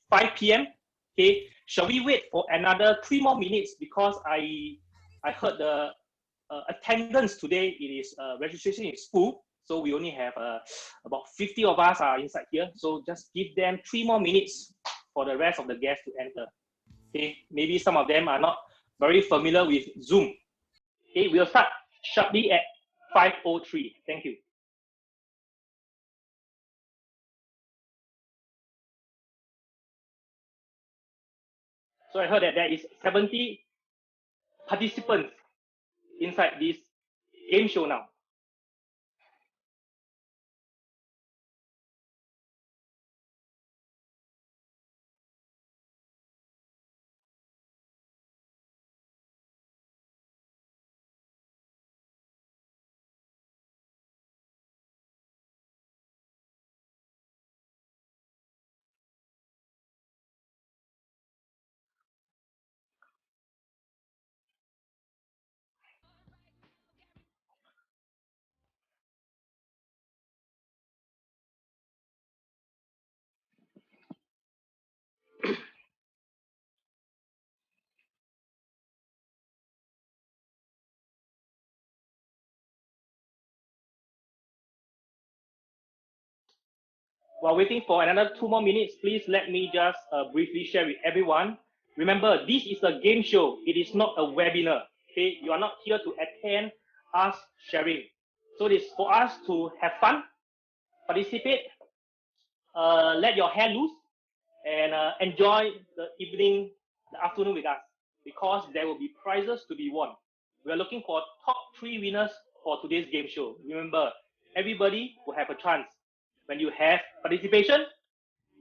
5 p.m. Okay, shall we wait for another 3 more minutes because I heard the attendance today, it is registration is full, so we only have about 50 of us are inside here. So just give them 3 more minutes for the rest of the guests to enter. Okay, maybe some of them are not very familiar with Zoom. Okay, we'll start sharply at 5:03. Thank you. So I heard that there is 70 participants inside this game show now. While waiting for another 2 more minutes, please let me just briefly share with everyone. Remember, this is a game show. It is not a webinar. Okay, you are not here to attend us sharing. So it is for us to have fun, participate, let your hair loose, and enjoy the evening, the afternoon with us, because there will be prizes to be won. We are looking for top 3 winners for today's game show. Remember, everybody will have a chance. When you have participation,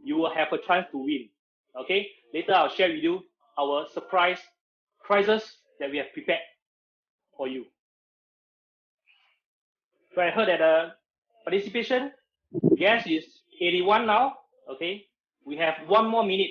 you will have a chance to win. Okay, later I'll share with you our surprise prizes that we have prepared for you. So I heard that the participation guess is 81 now. Okay, we have 1 more minute.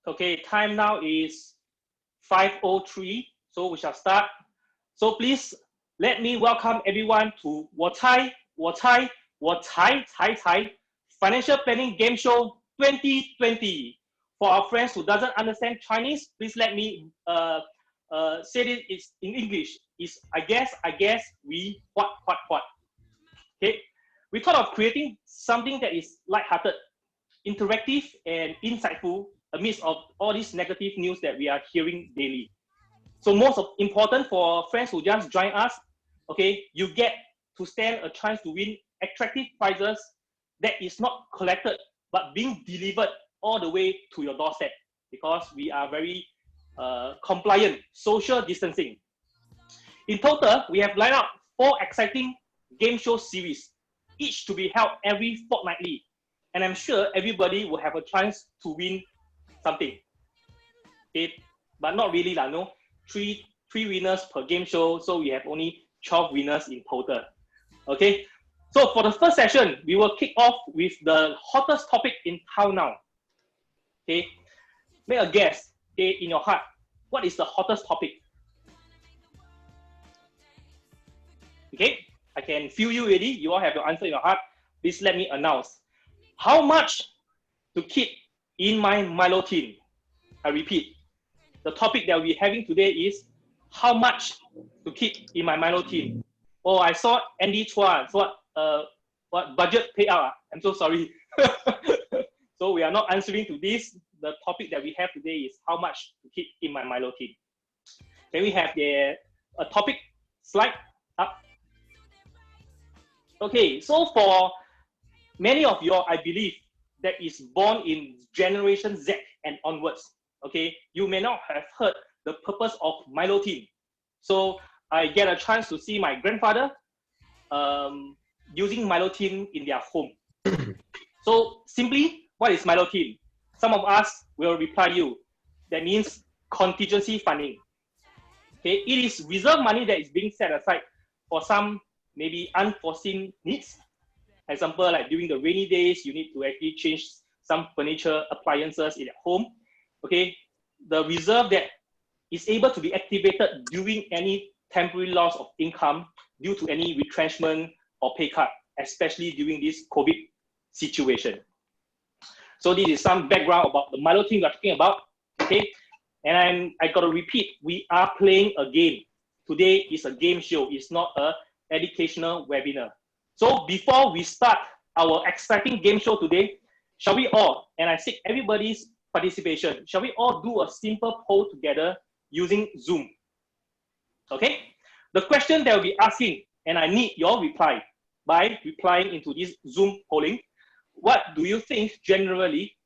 Okay, time now is 5:03, so we shall start. So please let me welcome everyone to 我猜 Financial Planning Game Show 2020. For our friends who doesn't understand Chinese, please let me say it in English. Is I guess we what. Okay, we thought of creating something that is light-hearted, interactive, and insightful amidst of all these negative news that we are hearing daily. So most important for friends who just join us, okay, you get to stand a chance to win attractive prizes that is not collected but being delivered all the way to your doorstep, because we are very compliant, social distancing. In total, we have lined up 4 exciting game show series, each to be held every fortnightly. And I'm sure everybody will have a chance to win something. Okay, but not really lah, no. Three winners per game show, so we have only 12 winners in total. Okay, so for the first session, we will kick off with the hottest topic in town now. Okay, make a guess. Okay, in your heart, what is the hottest topic? Okay, I can feel you already. You all have your answer in your heart. Please let me announce. How much to keep in my Milo tin? I repeat, the topic that we're having today is how much to keep in my Milo tin. Oh, I saw Andy Chua. What budget payout? I'm so sorry. So we are not answering to this. The topic that we have today is how much to keep in my Milo tin. Can we have the topic slide up? Okay, so for many of you, I believe, that is born in generation Z and onwards, okay, you may not have heard the purpose of Milo tin. So I get a chance to see my grandfather using Milo tin in their home. So simply, what is Milo tin? Some of us will reply you, that means contingency funding. Okay, it is reserve money that is being set aside for some maybe unforeseen needs. Example, like during the rainy days, you need to actually change some furniture, appliances in at home. Okay, the reserve that is able to be activated during any temporary loss of income due to any retrenchment or pay cut, especially during this COVID situation. So this is some background about the Milo thing we're talking about. Okay, and I got to repeat, we are playing a game. Today is a game show. It's not an educational webinar. So before we start our exciting game show today, shall we all, and I seek everybody's participation, shall we all do a simple poll together using Zoom? Okay? The question that we'll be asking, and I need your reply by replying into this Zoom polling. What do you think generally,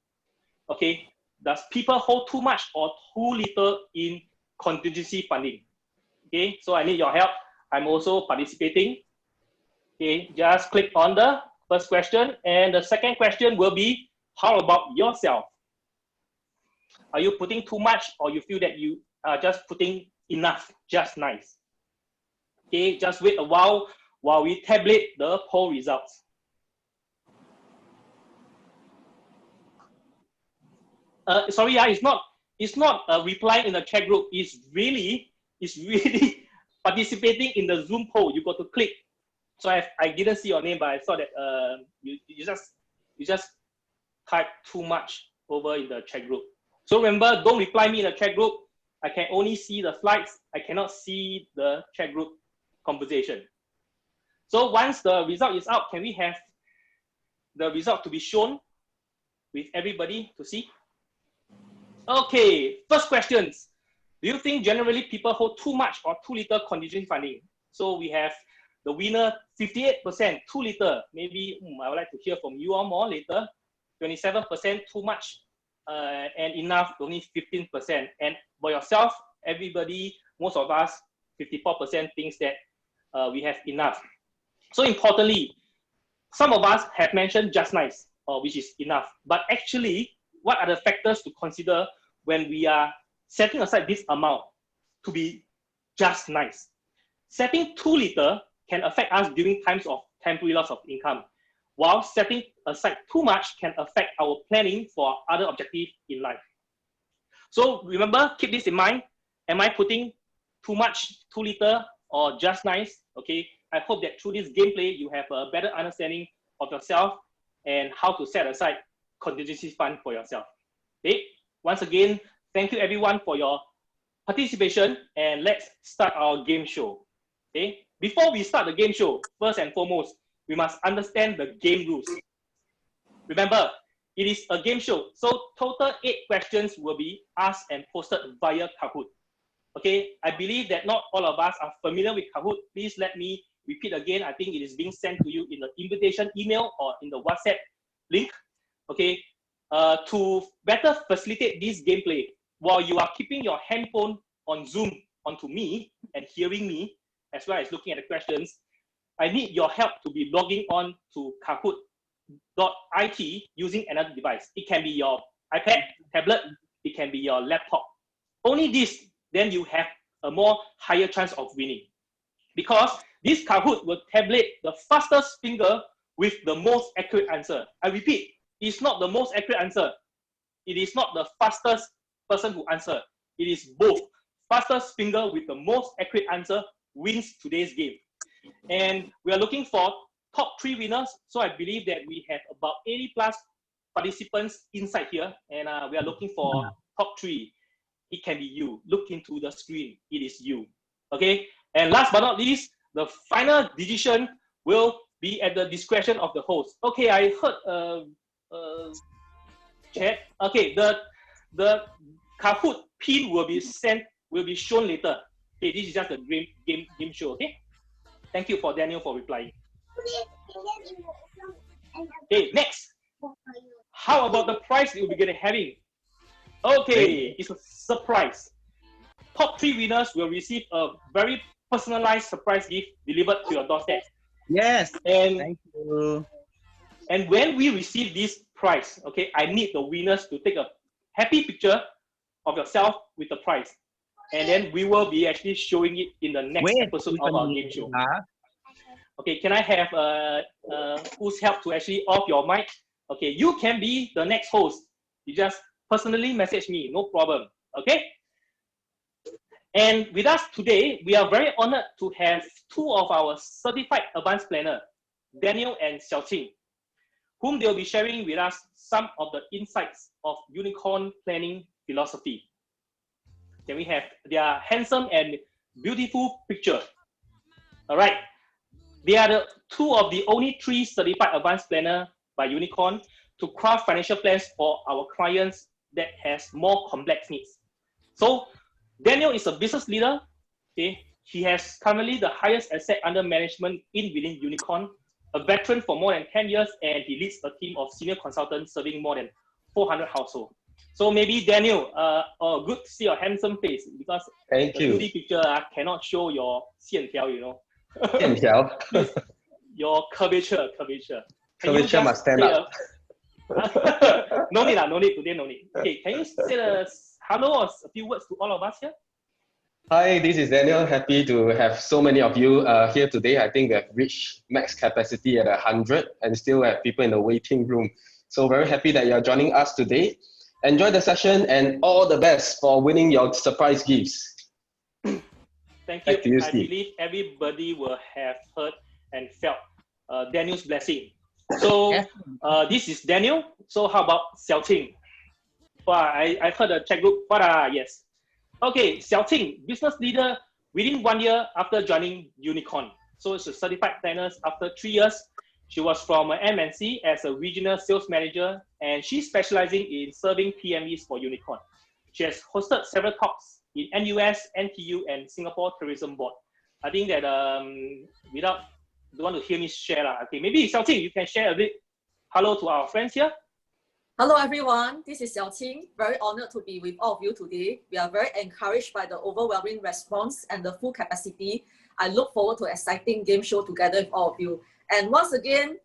okay, does people hold too much or too little in contingency funding? Okay, so I need your help. I'm also participating. Okay, just click on the first question. And the second question will be, how about yourself? Are you putting too much, or you feel that you are just putting enough, just nice? Okay, just wait a while we tabulate the poll results. Sorry, it's not replying in the chat group. It's really participating in the Zoom poll. You got to click. So I didn't see your name, but I saw that you just type too much over in the chat group. So remember, don't reply me in the chat group. I can only see the slides. I cannot see the chat group conversation. So once the result is out, can we have the result to be shown with everybody to see? Okay, first questions. Do you think generally people hold too much or too little contingency funding? So we have the winner, 58%, too little. Maybe I would like to hear from you all more later. 27% too much, and enough, only 15%. And for yourself, everybody, most of us, 54% thinks that we have enough. So importantly, some of us have mentioned just nice, which is enough. But actually, what are the factors to consider when we are setting aside this amount to be just nice? Setting too little can affect us during times of temporary loss of income, while setting aside too much can affect our planning for other objectives in life. So remember, keep this in mind. Am I putting too much, too little, or just nice? Okay, I hope that through this gameplay, you have a better understanding of yourself and how to set aside contingency fund for yourself. Okay, once again, thank you everyone for your participation, and let's start our game show. Okay, before we start the game show, first and foremost, we must understand the game rules. Remember, it is a game show, so total 8 questions will be asked and posted via Kahoot. Okay, I believe that not all of us are familiar with Kahoot. Please let me repeat again. I think it is being sent to you in the invitation email or in the WhatsApp link. Okay, to better facilitate this gameplay, while you are keeping your handphone on Zoom onto me and hearing me, as well as looking at the questions, I need your help to be logging on to Kahoot.it using another device. It can be your iPad, tablet, it can be your laptop. Only this, then you have a more higher chance of winning. Because this Kahoot will tabulate the fastest finger with the most accurate answer. I repeat, it's not the most accurate answer. It is not the fastest person who answered. It is both. Fastest finger with the most accurate answer wins today's game. And we are looking for top 3 winners. So I believe that we have about 80 plus participants inside here. And we are looking for top 3. It can be you. Look into the screen. It is you. Okay. And last but not least, the final decision will be at the discretion of the host. Okay, I heard chat. Okay, the Kahoot pin will be shown later. Okay, this is just a game show. Okay, thank you for Daniel for replying. Okay, next. How about the prize you'll be getting having? Okay, it's a surprise. Top 3 winners will receive a very personalized surprise gift delivered to your doorstep. Yes. And thank you. And when we receive this prize, okay, I need the winners to take a happy picture of yourself with the prize. And then we will be actually showing it in the next episode of our game show. Okay, can I have who's help to actually off your mic? Okay, you can be the next host. You just personally message me, no problem. Okay? And with us today, we are very honored to have 2 of our certified advanced planner, Daniel and Xiaoqing, whom they'll be sharing with us some of the insights of unicorn planning philosophy. Can we have their handsome and beautiful picture? All right. They are the 2 of the only 3 certified advanced planner by Unicorn to craft financial plans for our clients that has more complex needs. So Daniel is a business leader. Okay, he has currently the highest asset under management within Unicorn, a veteran for more than 10 years, and he leads a team of senior consultants serving more than 400 households. So maybe Daniel, good to see your handsome face, because Thank the you. 2D picture cannot show your 线条, you know. 线条. Your curvature. Curvature must stand up. No need, today no need. Okay, can you say a hello or a few words to all of us here? Hi, this is Daniel. Happy to have so many of you here today. I think we have reached max capacity at 100 and still have people in the waiting room. So very happy that you're joining us today. Enjoy the session and all the best for winning your surprise gifts. Thank you. Back to you, I Steve. believe everybody will have heard and felt Daniel's blessing. So this is Daniel. So how about Xiaoqing? Well, I heard the chat group. Yes. Okay, Xiaoqing, business leader within 1 year after joining Unicorn. So she's a certified planner after 3 years. She was from MNC as a regional sales manager, and she's specializing in serving PMEs for Unicorn. She has hosted several talks in NUS, NTU, and Singapore Tourism Board. I think that don't want to hear me share. Okay, maybe Xiaoqing, you can share a bit. Hello to our friends here. Hello everyone, this is Xiaoqing. Very honored to be with all of you today. We are very encouraged by the overwhelming response and the full capacity. I look forward to an exciting game show together with all of you. And once again,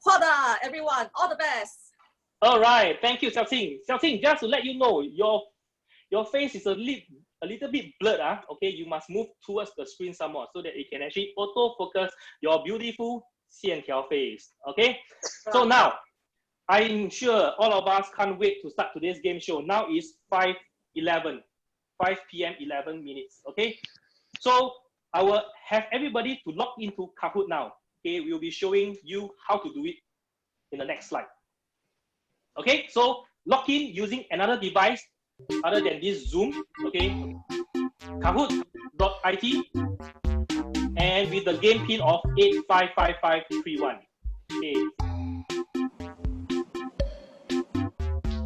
Huat, everyone, all the best. All right, thank you, Xiaoqing. Xiaoqing, just to let you know, your face is a little bit blurred. Okay, you must move towards the screen somewhat so that it can actually auto-focus your beautiful 线条 face. Okay, so now, I'm sure all of us can't wait to start today's game show. Now is 5 p.m. 11 minutes. Okay, so I will have everybody to log into Kahoot now. Okay, we'll be showing you how to do it in the next slide. Okay, so log in using another device other than this Zoom. Okay, Kahoot.it and with the game pin of 855531. Okay.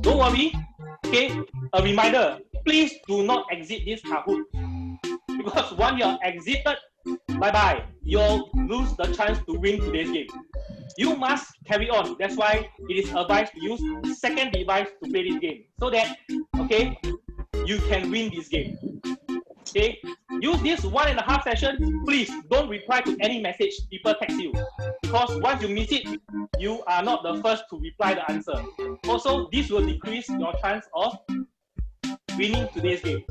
Don't worry, okay, a reminder, please do not exit this Kahoot, because once you're exited, bye-bye, you'll lose the chance to win today's game. You must carry on. That's why it is advised to use second device to play this game, so that, okay, you can win this game. Okay, use this 1.5 session. Please don't reply to any message people text you, because once you miss it, you are not the first to reply the answer. Also, this will decrease your chance of winning today's game.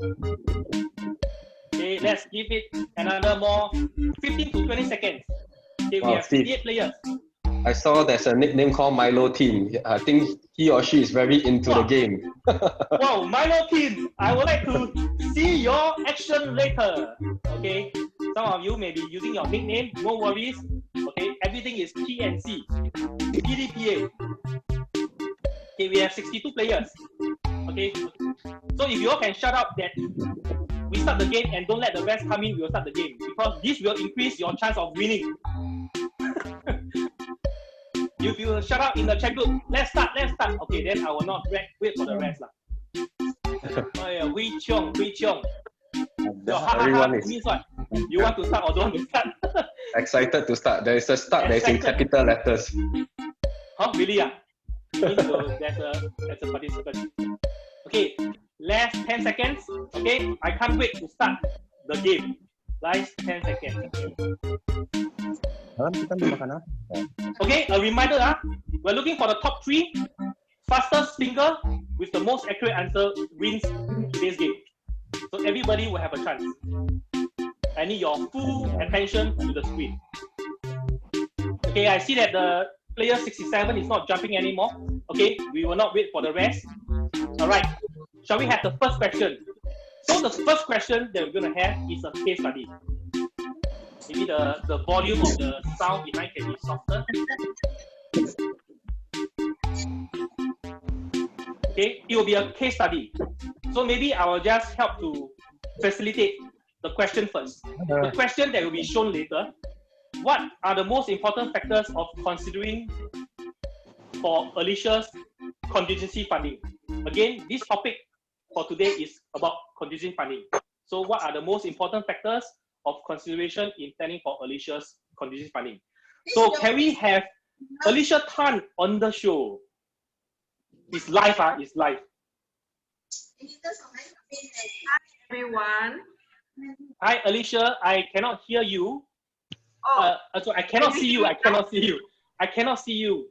Okay, let's give it another more 15 to 20 seconds. Okay, we have 58 players. I saw there's a nickname called Milo Team. I think he or she is very into the game. Wow, Milo Team, I would like to see your action later. Okay, some of you may be using your nickname, no worries. Okay, everything is PNC, PDPA. Okay, we have 62 players. Okay, so if you all can shut up that we start the game and don't let the rest come in, we will start the game, because this will increase your chance of winning. If you shut up in the chat group, let's start. Okay, then I will not wait for the rest. Oh yeah, Hui Chong. Everyone is... means what? You want to start or don't want to start? Excited to start. There is a start that is in capital letters. Huh? Really? There's a participant. Okay, last 10 seconds. Okay, I can't wait to start the game. Last 10 seconds. Okay, a reminder, we're looking for the top 3. Fastest finger with the most accurate answer wins today's game. So everybody will have a chance. I need your full attention to the screen. Okay, I see that the player 67 is not jumping anymore. Okay, we will not wait for the rest. All right, shall we have the first question? So the first question that we're going to have is a case study. Maybe the volume of the sound behind can be softer. Okay, it will be a case study. So maybe I will just help to facilitate the question first. The question that will be shown later. What are the most important factors of considering for Alicia's contingency funding? Again, this topic for today is about contingency funding. So what are the most important factors of consideration in planning for Alicia's contingency funding? So can we have Alicia Tan on the show? It's live, it's live. Hi everyone. Hi Alicia, I cannot hear you. So I cannot see you. I cannot see you. I cannot see you.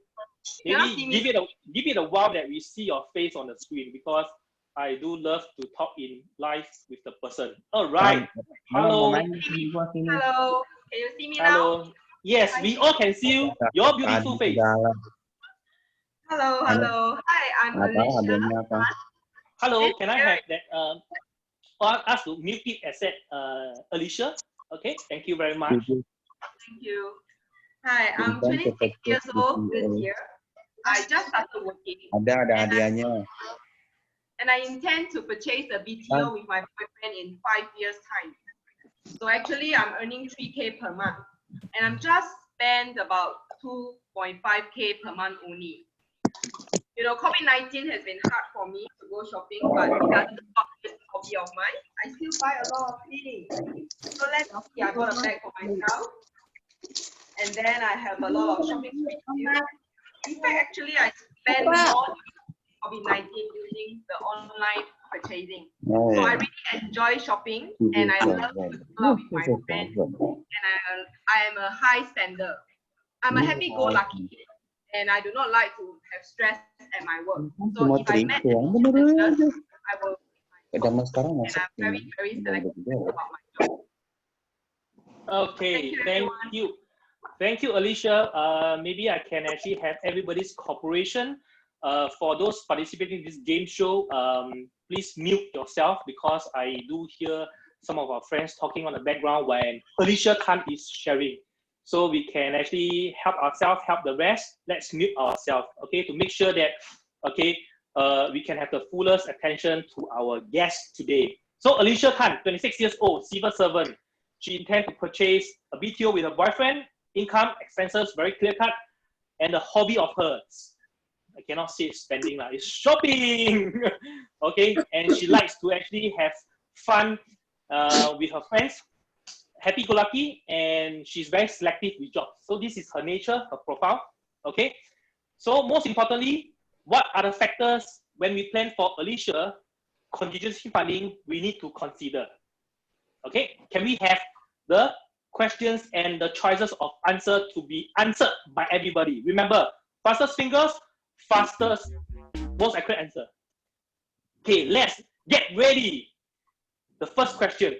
Maybe give it a while that we see your face on the screen, because I do love to talk in live with the person. All right. Hello. Hello. Can you see me Hello. now? Yes, we all can see you. Your beautiful face. Hello. Hi, I'm Alicia. Hello. Can I have that? Ask to mute it as said, Alicia. Okay. Thank you very much. Thank you. Hi, I'm 26 years old this year. I just started working. And I intend to purchase a BTO with my boyfriend in 5 years' time. So actually, I'm earning 3K per month. And I'm just spent about 2.5K per month only. You know, COVID-19 has been hard for me to go shopping, but it doesn't stop this hobby of mine. I still buy a lot of things. So let's see, I bought a bag for myself. And then I have a lot of shopping to. In fact, actually, I spend more COVID-19 using the online purchasing. So I really enjoy shopping, and I love to go out with my friends. And I am a high spender. I'm a happy-go-lucky, and I do not like to have stress at my work. So if I met any challenges, I will. And I'm very, very selective about my job. Okay, thank you. Thank you, Alicia. Maybe I can actually have everybody's cooperation. For those participating in this game show, please mute yourself, because I do hear some of our friends talking on the background when Alicia Tan is sharing. So we can actually help ourselves, help the rest. Let's mute ourselves, okay, to make sure that, okay, we can have the fullest attention to our guest today. So Alicia Tan, 26 years old, civil servant. She intends to purchase a BTO with her boyfriend. Income, expenses, very clear cut. And the hobby of hers, I cannot say spending, it's shopping. Okay, and she likes to actually have fun with her friends, happy-go-lucky, and she's very selective with jobs. So this is her nature, her profile. Okay, so most importantly, what are the factors when we plan for Alicia contingency funding we need to consider? Okay, can we have the questions and the choices of answer to be answered by everybody? Remember, fastest fingers, fastest, most accurate answer. Okay, let's get ready. The first question.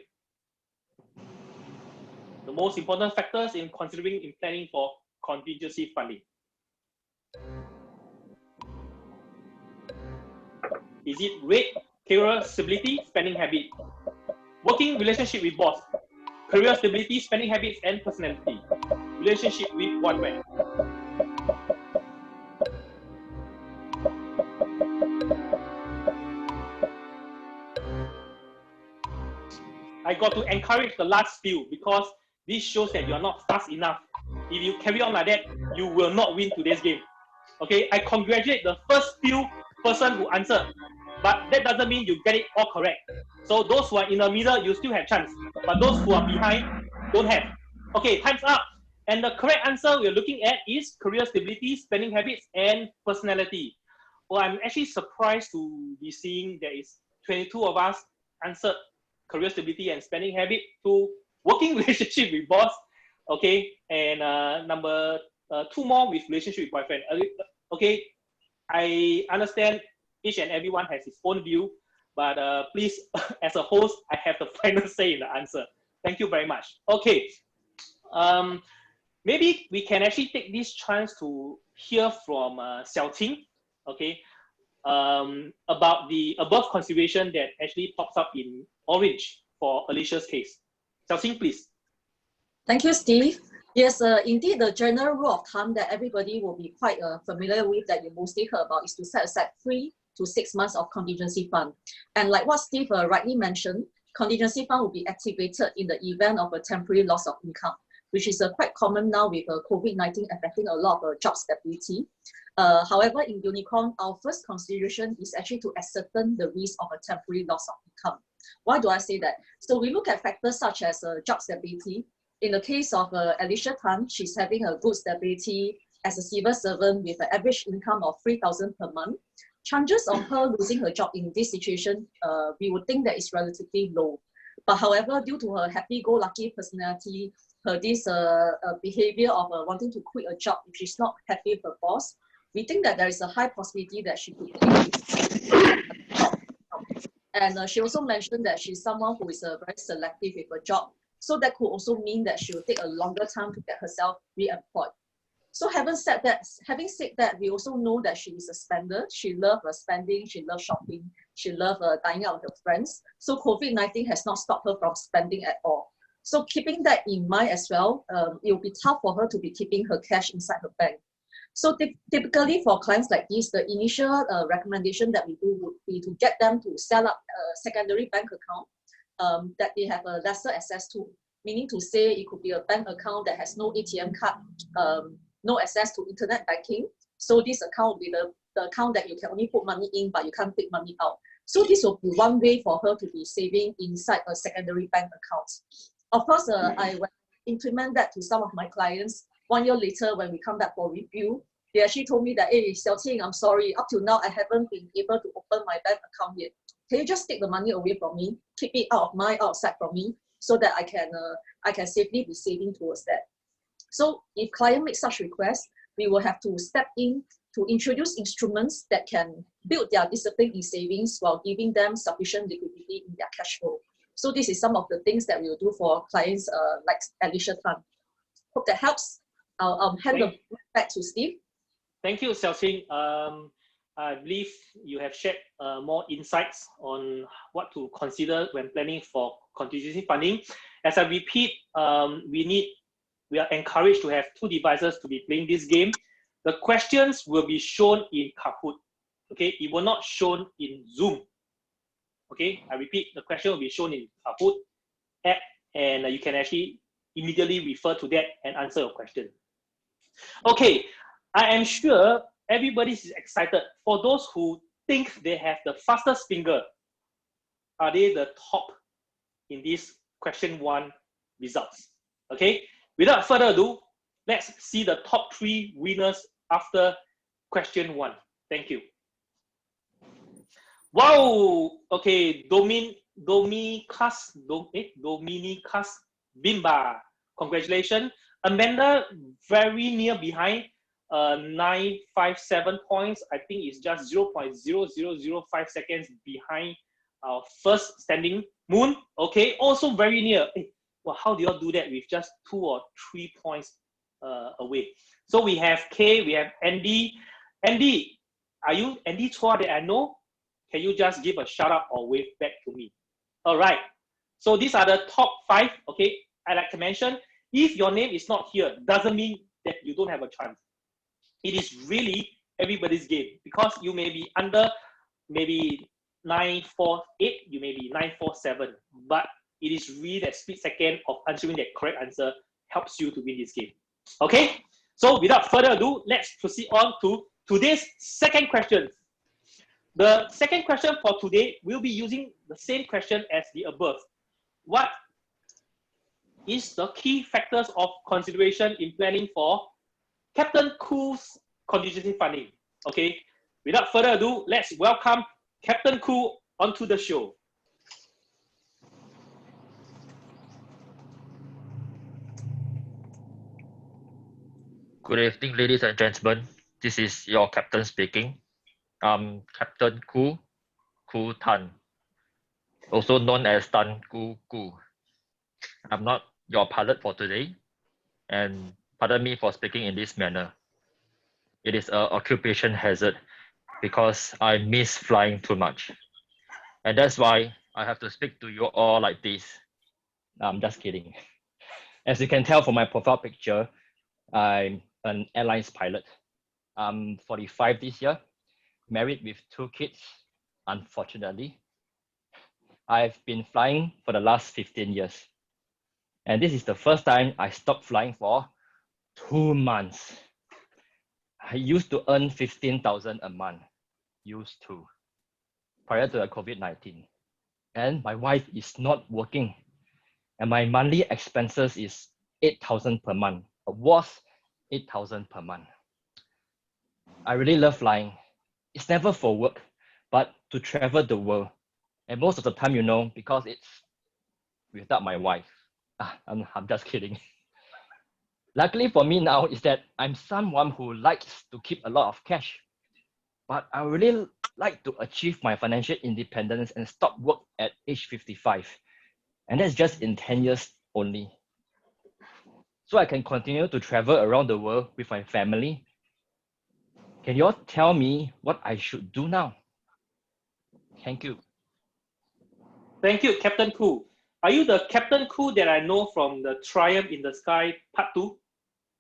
The most important factors in considering in planning for contingency funding. Is it rate, career stability, spending habit? Working relationship with boss, career stability, spending habits, and personality. Relationship with one man. I got to encourage the last few, because this shows that you are not fast enough. If you carry on like that, you will not win today's game. Okay, I congratulate the first few person who answered, but that doesn't mean you get it all correct. So those who are in the middle, you still have chance, but those who are behind don't have. Okay, time's up. And the correct answer we're looking at is career stability, spending habits, and personality. Well, I'm actually surprised to be seeing there is 22 of us answered career stability and spending habit to working relationship with boss. Okay, and number 2 more with relationship with boyfriend. Okay, I understand each and everyone has his own view, but please, as a host, I have the final say in the answer. Thank you very much. Okay, maybe we can actually take this chance to hear from Xiao Qing, okay, about the above consideration that actually pops up in orange for Alicia's case. Xiao Qing, please. Thank you, Steve. Yes, indeed, the general rule of thumb that everybody will be quite familiar with that you mostly heard about is to set aside 3 to 6 months of contingency fund. And like what Steve rightly mentioned, contingency fund will be activated in the event of a temporary loss of income, which is quite common now with COVID-19 affecting a lot of job stability. However, in Unicorn, our first consideration is actually to ascertain the risk of a temporary loss of income. Why do I say that? So we look at factors such as job stability. In the case of Alicia Tan, she's having a good stability as a civil servant with an average income of 3,000 per month. Chances of her losing her job in this situation, we would think that is relatively low. But however, due to her happy-go-lucky personality, her this behavior of wanting to quit a job if she's not happy with her boss, we think that there is a high possibility that she could quit. And she also mentioned that she's someone who is very selective with her job. So that could also mean that she will take a longer time to get herself re-employed. So having said that, we also know that she is a spender. She loves spending, she loves shopping, she loves dining out with her friends. So COVID-19 has not stopped her from spending at all. So keeping that in mind as well, it will be tough for her to be keeping her cash inside her bank. So typically for clients like this, the initial recommendation that we do would be to get them to set up a secondary bank account that they have a lesser access to, meaning to say it could be a bank account that has no ATM card, no access to internet banking. So this account will be the account that you can only put money in, but you can't take money out. So this will be one way for her to be saving inside a secondary bank account. Of course, I will implement that to some of my clients. 1 year later, when we come back for review, they actually told me that, hey, Xiao Qing, I'm sorry, up till now, I haven't been able to open my bank account yet. Can you just take the money away from me, keep it outside from me, so that I can safely be saving towards that. So if client makes such requests, we will have to step in to introduce instruments that can build their discipline in savings while giving them sufficient liquidity in their cash flow. So this is some of the things that we will do for clients like Alicia Tan. Hope that helps. I'll hand it back to Steve. Thank you, Xiao Qing. I believe you have shared more insights on what to consider when planning for contingency funding. As I repeat, we are encouraged to have 2 devices to be playing this game. The questions will be shown in Kahoot. Okay, it will not shown in Zoom. Okay, I repeat, the question will be shown in Kahoot app, and you can actually immediately refer to that and answer your question. Okay, I am sure everybody is excited. For those who think they have the fastest finger, are they the top in this question 1 results? Okay, without further ado, let's see the top 3 winners after question 1. Thank you. Wow, okay, Dominicus Bimba, congratulations. Amanda, very near behind, 957 points. I think it's just 0.0005 seconds behind our first standing. Moon, okay, also very near. Hey, well, how do you all do that with just 2 or 3 points away? So we have Kay, we have Andy. Andy, are you Andy Chua that I know? Can you just give a shout out or wave back to me? All right. So these are the top 5. Okay, I like to mention, if your name is not here, doesn't mean that you don't have a chance. It is really everybody's game, because you may be under maybe 948, you may be 947, but it is really that split second of answering that correct answer helps you to win this game. Okay, so without further ado, let's proceed on to today's second question. The second question for today will be using the same question as the above. What is the key factors of consideration in planning for Captain Khoo's contingency funding. Okay, without further ado, let's welcome Captain Khoo onto the show. Good evening, ladies and gentlemen. This is your captain speaking. I'm Captain Khoo Tan, also known as Tan Gu Gu. I'm not your pilot for today, and pardon me for speaking in this manner. It is an occupation hazard because I miss flying too much. And that's why I have to speak to you all like this. I'm just kidding. As you can tell from my profile picture, I'm an airlines pilot. I'm 45 this year, married with 2 kids, unfortunately. I've been flying for the last 15 years. And this is the first time I stopped flying for 2 months. I used to earn 15,000 a month, used to, prior to the COVID-19. And my wife is not working. And my monthly expenses is 8,000 per month, or was 8,000 per month. I really love flying. It's never for work, but to travel the world. And most of the time, because it's without my wife. I'm just kidding. Luckily for me now is that I'm someone who likes to keep a lot of cash, but I really like to achieve my financial independence and stop work at age 55. And that's just in 10 years only. So I can continue to travel around the world with my family. Can you all tell me what I should do now? Thank you. Thank you, Captain Khoo. Are you the Captain Khoo that I know from the Triumph in the Sky Part 2?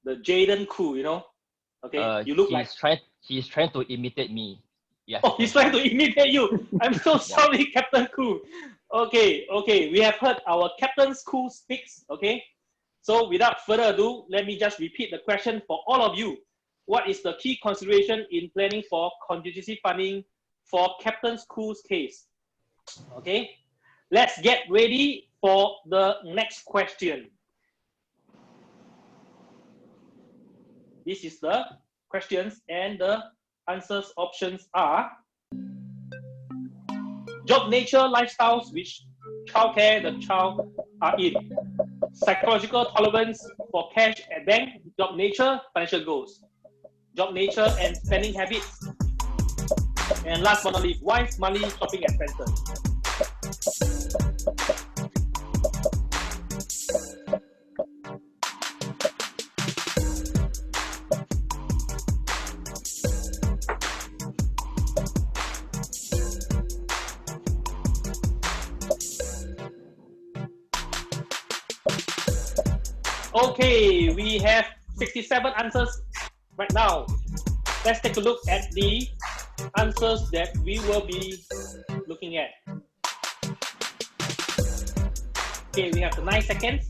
The Jaden Khoo, Okay, you look like... He's trying to imitate me. Yes. Oh, he's trying to imitate you. I'm so sorry, Captain Khoo. Okay, we have heard our Captain Khoo speaks, okay? So without further ado, let me just repeat the question for all of you. What is the key consideration in planning for contingency funding for Captain Khoo's case? Okay, let's get ready for the next question. This is the questions, and the answers options are job nature, lifestyles which childcare the child are in, psychological tolerance for cash at bank, job nature, financial goals, job nature and spending habits, and last but not least, wife's monthly shopping expenses. Okay, we have 67 answers right now. Let's take a look at the answers that we will be looking at. Okay, we have the 9 seconds.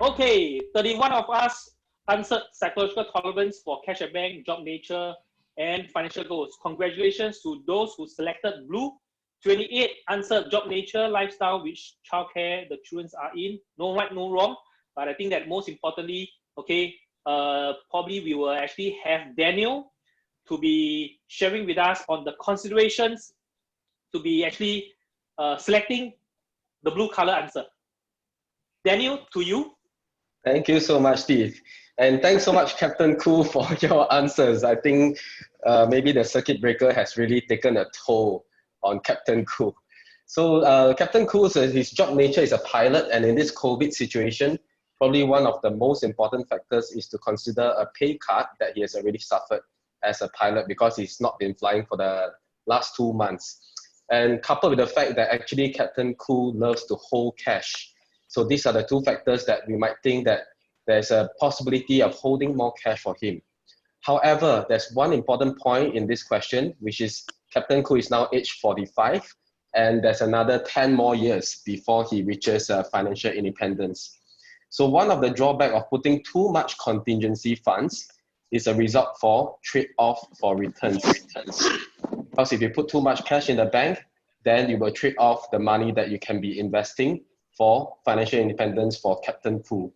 Okay, 31 of us answered psychological tolerance for cash at bank, job nature, and financial goals. Congratulations to those who selected blue. 28 answered job nature, lifestyle, which childcare the children are in. No right, no wrong. But I think that most importantly, okay, probably we will actually have Daniel to be sharing with us on the considerations to be actually selecting the blue color answer. Daniel, to you. Thank you so much, Steve. And thanks so much, Captain Khoo, for your answers. I think maybe the circuit breaker has really taken a toll on Captain Khoo. So Captain Khoo, his job nature is a pilot, and in this COVID situation, probably one of the most important factors is to consider a pay cut that he has already suffered as a pilot because he's not been flying for the last 2 months. And coupled with the fact that actually Captain Khoo loves to hold cash. So these are the two factors that we might think that there's a possibility of holding more cash for him. However, there's one important point in this question, which is Captain Khoo is now age 45, and there's another 10 more years before he reaches financial independence. So one of the drawbacks of putting too much contingency funds is a result for trade-off for returns. Because if you put too much cash in the bank, then you will trade off the money that you can be investing for financial independence for Captain Koo.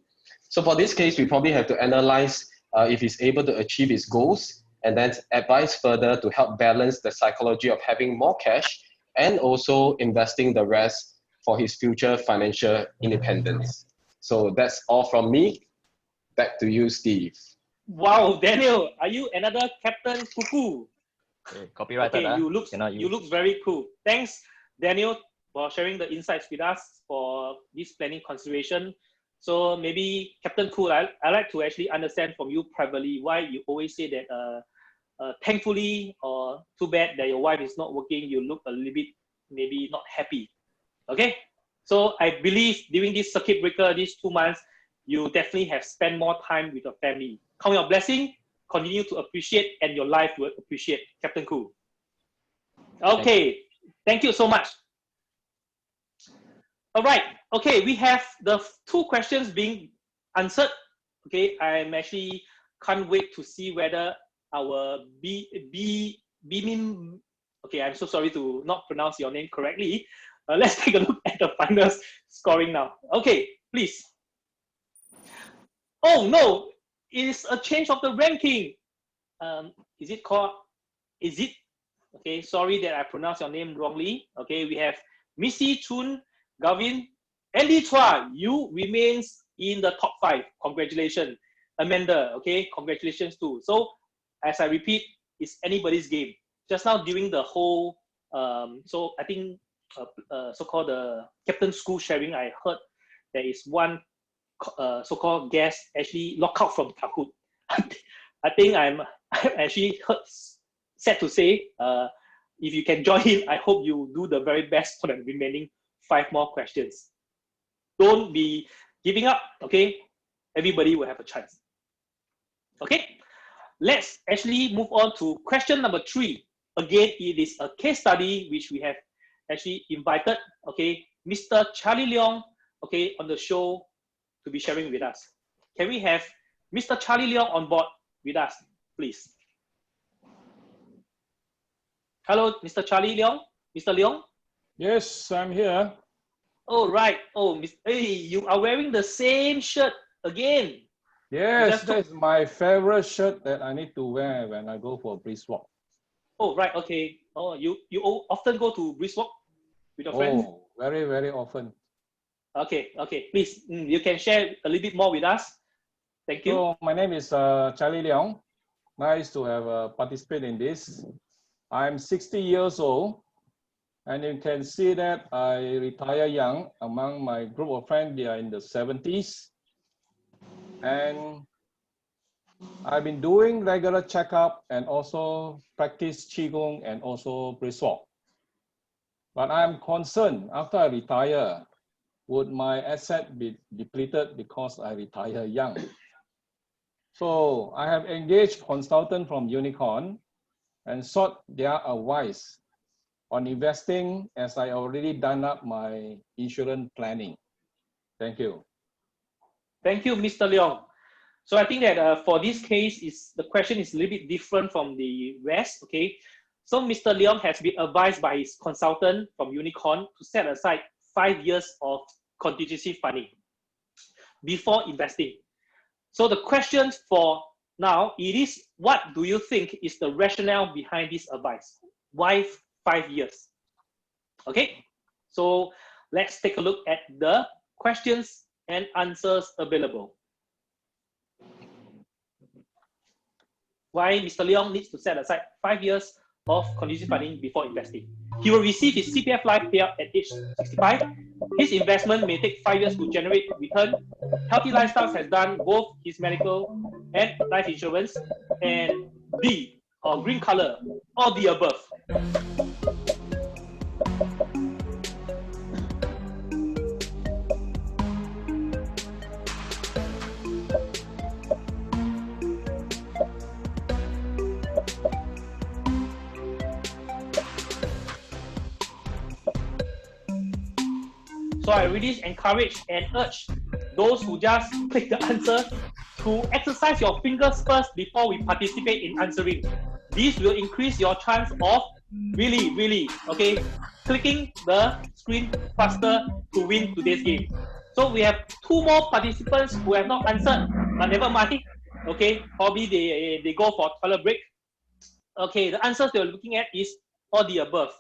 So for this case, we probably have to analyze if he's able to achieve his goals, and then advise further to help balance the psychology of having more cash and also investing the rest for his future financial independence. So that's all from me. Back to you, Steve. Wow, Daniel, are you another Captain Cuckoo? Copyrighted. Okay, you look very cool. Thanks, Daniel, for sharing the insights with us for this planning consideration. So maybe Captain Cool, I like to actually understand from you privately why you always say that thankfully or too bad that your wife is not working, you look a little bit maybe not happy. Okay, so I believe during this circuit breaker, these 2 months, you definitely have spent more time with your family. Count your blessing, continue to appreciate, and your life will appreciate. Captain Cool. Okay, thank you so much. All right, okay, we have the 2 questions being answered. Okay, I'm actually can't wait to see whether our Bimim, okay, I'm so sorry to not pronounce your name correctly. Let's take a look at the final scoring now. Okay, please. Oh no, it is a change of the ranking. Is it called, okay, sorry that I pronounced your name wrongly. Okay, we have Missy Chun, Gavin, Andy Chua, you remains in the top 5. Congratulations. Amanda, okay, congratulations too. So as I repeat, it's anybody's game. Just now during the whole, so I think so-called the Captain School sharing, I heard there is one so-called guest actually locked out from Kahoot. I think I'm actually sad to say, if you can join in, I hope you do the very best for the remaining 5 more questions. Don't be giving up, okay? Everybody will have a chance. Okay, let's actually move on to question number 3. Again, it is a case study which we have actually invited, okay, Mr. Charlie Leong, okay, on the show to be sharing with us. Can we have Mr. Charlie Leong on board with us, please? Hello, Mr. Charlie Leong. Mr. Leong? Yes, I'm here. Oh, right. Oh, hey, you are wearing the same shirt again. Yes, that's my favorite shirt that I need to wear when I go for a brisk walk. Oh, right. Okay. Oh, you often go to brisk walk with your friends? Oh, very, very often. Okay. Okay. Please, you can share a little bit more with us. Thank you. So my name is Charlie Leong. Nice to have participated in this. I'm 60 years old, and you can see that I retire young. Among my group of friends, they are in the 70s. And I've been doing regular checkup and also practice Qigong and also brisk walk. But I'm concerned after I retire, would my asset be depleted because I retire young? So I have engaged consultant from Unicorn and sought their advice on investing, as I already done up my insurance planning. Thank you. Thank you, Mr. Leong. So I think that for this case, the question is a little bit different from the rest, okay? So Mr. Leong has been advised by his consultant from Unicorn to set aside 5 years of contingency funding before investing. So the question for now, it is, what do you think is the rationale behind this advice? Why 5 years? Okay, so let's take a look at the questions and answers available. Why Mr. Leong needs to set aside 5 years of contingency funding before investing. He will receive his CPF life payout at age 65. His investment may take 5 years to generate return. Healthy Lifestyles has done both his medical and life insurance. And D, or green color, all the above. So I really encourage and urge those who just click the answer to exercise your fingers first before we participate in answering. This will increase your chance of really, okay, clicking the screen faster to win today's game. So we have 2 more participants who have not answered, but never mind. Okay, probably they go for toilet break. Okay, the answers they're looking at is all the above.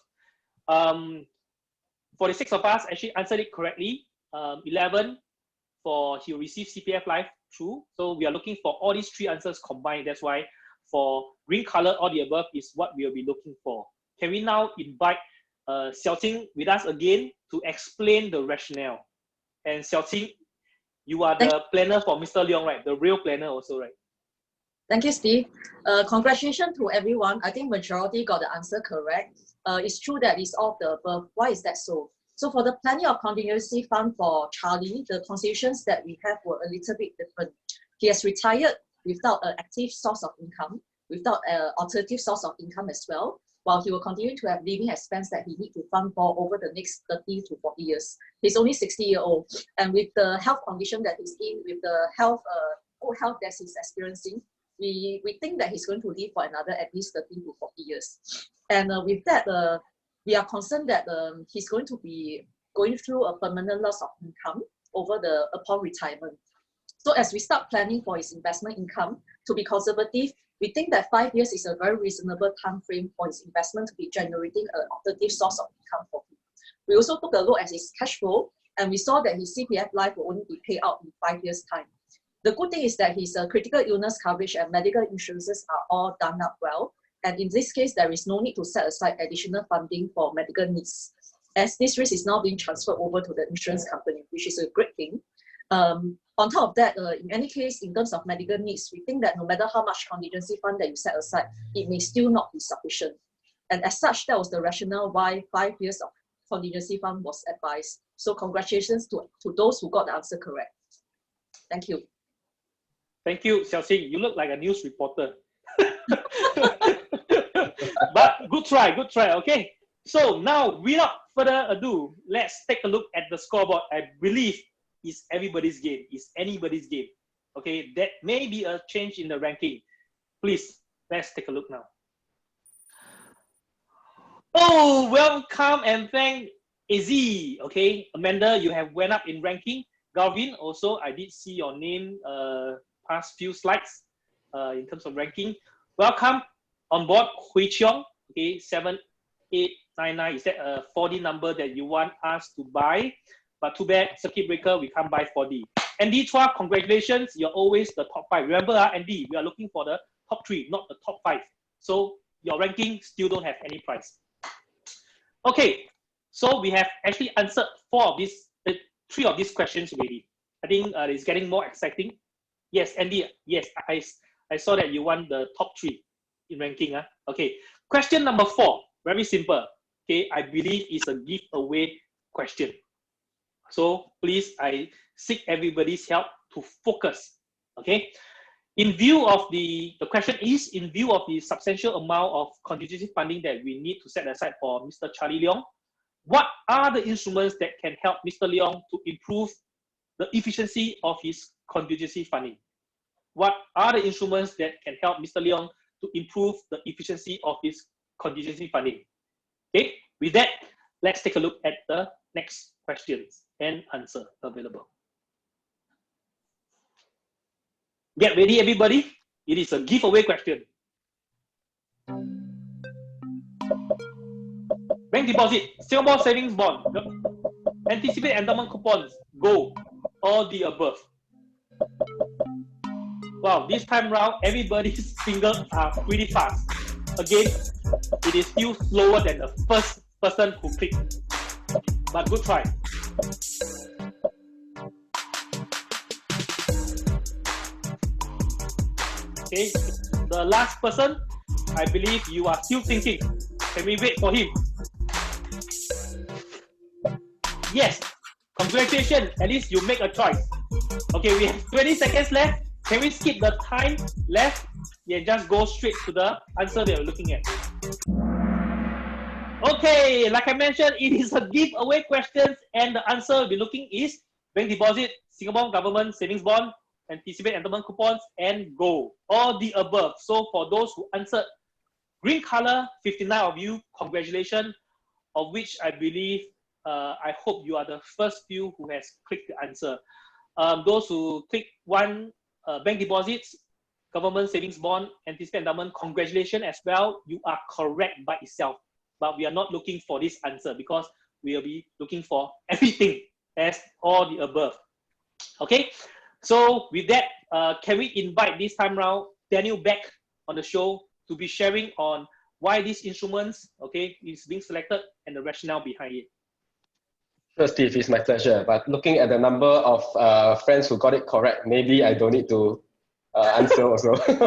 46 of us actually answered it correctly. 11 for he received CPF Live true. So we are looking for all these 3 answers combined. That's why for green color, all the above is what we'll be looking for. Can we now invite Xiaoqing with us again to explain the rationale? And Xiaoqing, you are the planner for Mr. Leong, right? The real planner also, right? Thank you, Steve. Congratulations to everyone. I think majority got the answer correct. It's true that it's all of the above. Why is that so? So for the planning of contingency fund for Charlie, the conditions that we have were a little bit different. He has retired without an active source of income, without an alternative source of income as well, while he will continue to have living expense that he need to fund for over the next 30 to 40 years. He's only 60-year-old, and with the health condition that he's in, with the health, good health that he's experiencing, we think that he's going to live for another at least 30 to 40 years. And with that, we are concerned that he's going to be going through a permanent loss of income upon retirement. So as we start planning for his investment income, to be conservative, we think that 5 years is a very reasonable time frame for his investment to be generating an alternative source of income for him. We also took a look at his cash flow, and we saw that his CPF Life will only be paid out in 5 years' time. The good thing is that his critical illness coverage and medical insurances are all done up well. And in this case, there is no need to set aside additional funding for medical needs, as this risk is now being transferred over to the insurance company, which is a great thing. On top of that, in any case, in terms of medical needs, we think that no matter how much contingency fund that you set aside, it may still not be sufficient. And as such, that was the rationale why 5 years of contingency fund was advised. So congratulations to those who got the answer correct. Thank you. Thank you, Xiaoqing. You look like a news reporter. But good try, okay? So now, without further ado, let's take a look at the scoreboard. I believe it's everybody's game, it's anybody's game. Okay, that may be a change in the ranking. Please, let's take a look now. Oh, welcome and thank AZ. Okay, Amanda, you have went up in ranking. Galvin, also, I did see your name past few slides in terms of ranking. Welcome on board, Hui Chong. Okay, 7899. Is that a 4D number that you want us to buy? But too bad, circuit breaker, we can't buy 4D. Andy Chua, congratulations. You're always the top 5. Remember, Andy, we are looking for the top 3, not the top 5. So your ranking still don't have any price. Okay, so we have actually answered 3 of these questions already. I think it's getting more exciting. Yes, Andy, yes, I saw that you won the top 3 in ranking. Okay, question number 4, very simple. Okay, I believe it's a giveaway question. So please, I seek everybody's help to focus. Okay, in view of the question is in view of the substantial amount of contingency funding that we need to set aside for Mr. Charlie Leong, what are the instruments that can help Mr. Leong to improve the efficiency of his contingency funding? What are the instruments that can help Mr. Leong to improve the efficiency of his contingency funding? Okay, with that, let's take a look at the next questions and answer available. Get ready, everybody. It is a giveaway question. Bank deposit, Singapore savings bond, anticipate endowment coupons, go, all the above. Wow, this time round, everybody's fingers are pretty fast. Again, it is still slower than the first person who clicked, but good try. Okay, the last person, I believe you are still thinking. Can we wait for him? Yes, congratulations, at least you make a choice. Okay, we have 20 seconds left. Can we skip the time left and just go straight to the answer that we're looking at? Okay, like I mentioned, it is a giveaway question, and the answer we'll be looking is bank deposit, Singapore government savings bond, anticipate endowment coupons, and gold. All the above. So for those who answered green color, 59 of you, congratulations, of which I believe, I hope you are the first few who has clicked the answer. Those who click one, bank deposits, government savings bond, anticipate endowment, congratulations as well. You are correct by itself, but we are not looking for this answer because we will be looking for everything as all the above. Okay, so with that, can we invite this time round Daniel back on the show to be sharing on why these instruments, okay, is being selected and the rationale behind it. Sure, Steve, it's my pleasure. But looking at the number of friends who got it correct, maybe I don't need to answer also. Okay,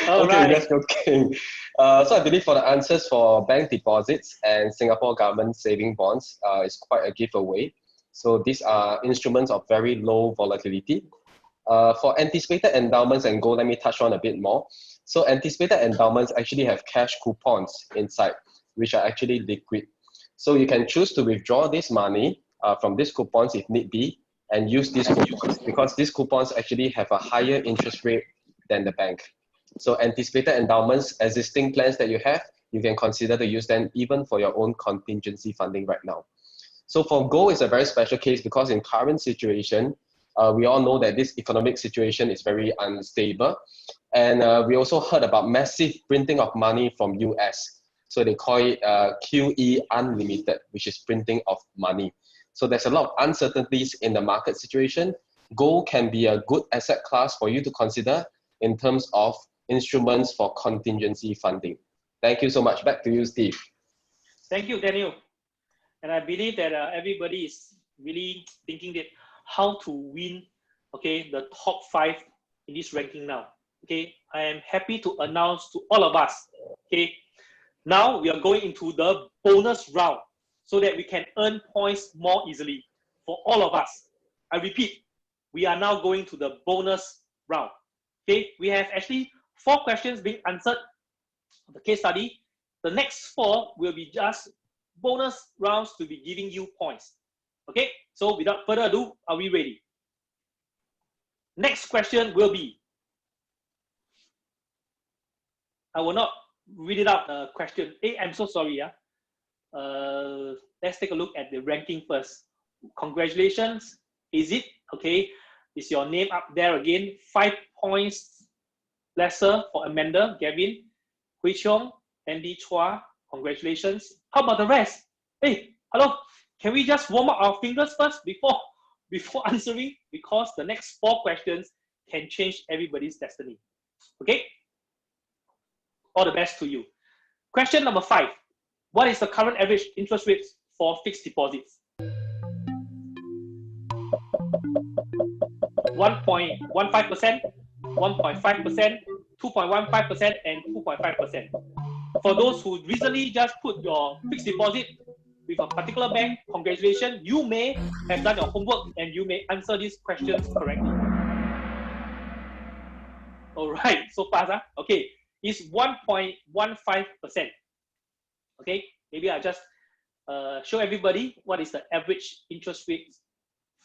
right. just joking. So I believe for the answers for bank deposits and Singapore government saving bonds is quite a giveaway. So these are instruments of very low volatility. For anticipated endowments and gold, let me touch on a bit more. So anticipated endowments actually have cash coupons inside, which are actually liquid. So you can choose to withdraw this money from these coupons if need be and use these coupons because these coupons actually have a higher interest rate than the bank. So anticipated endowments, existing plans that you have, you can consider to use them even for your own contingency funding right now. So for gold, it's a very special case because in current situation, we all know that this economic situation is very unstable. And we also heard about massive printing of money from US. So they call it QE unlimited, which is printing of money. So there's a lot of uncertainties in the market situation. Gold can be a good asset class for you to consider in terms of instruments for contingency funding. Thank you so much. Back to you, Steve. Thank you, Daniel. And I believe that everybody is really thinking that how to win, okay, the top 5 in this ranking now. Okay, I am happy to announce to all of us, okay, now we are going into the bonus round so that we can earn points more easily for all of us. I repeat, we are now going to the bonus round. Okay, we have actually 4 questions being answered on the case study. The next 4 will be just bonus rounds to be giving you points. Okay, so without further ado, are we ready? Next question will be, I will not read it out the question. Hey, I'm so sorry. Yeah. Let's take a look at the ranking first. Congratulations. Is it? Okay. Is your name up there again? 5 points lesser for Amanda, Gavin, Hui Chong, Andy Chua. Congratulations. How about the rest? Hey, hello. Can we just warm up our fingers first before answering? Because the next 4 questions can change everybody's destiny. Okay? All the best to you. Question number 5. What is the current average interest rate for fixed deposits? 1.15%, 1.5%, 2.15%, and 2.5%. For those who recently just put your fixed deposit with a particular bank, congratulations, you may have done your homework and you may answer these questions correctly. All right, so fast, huh? Okay, it's 1.15%. Okay, maybe I just show everybody what is the average interest rate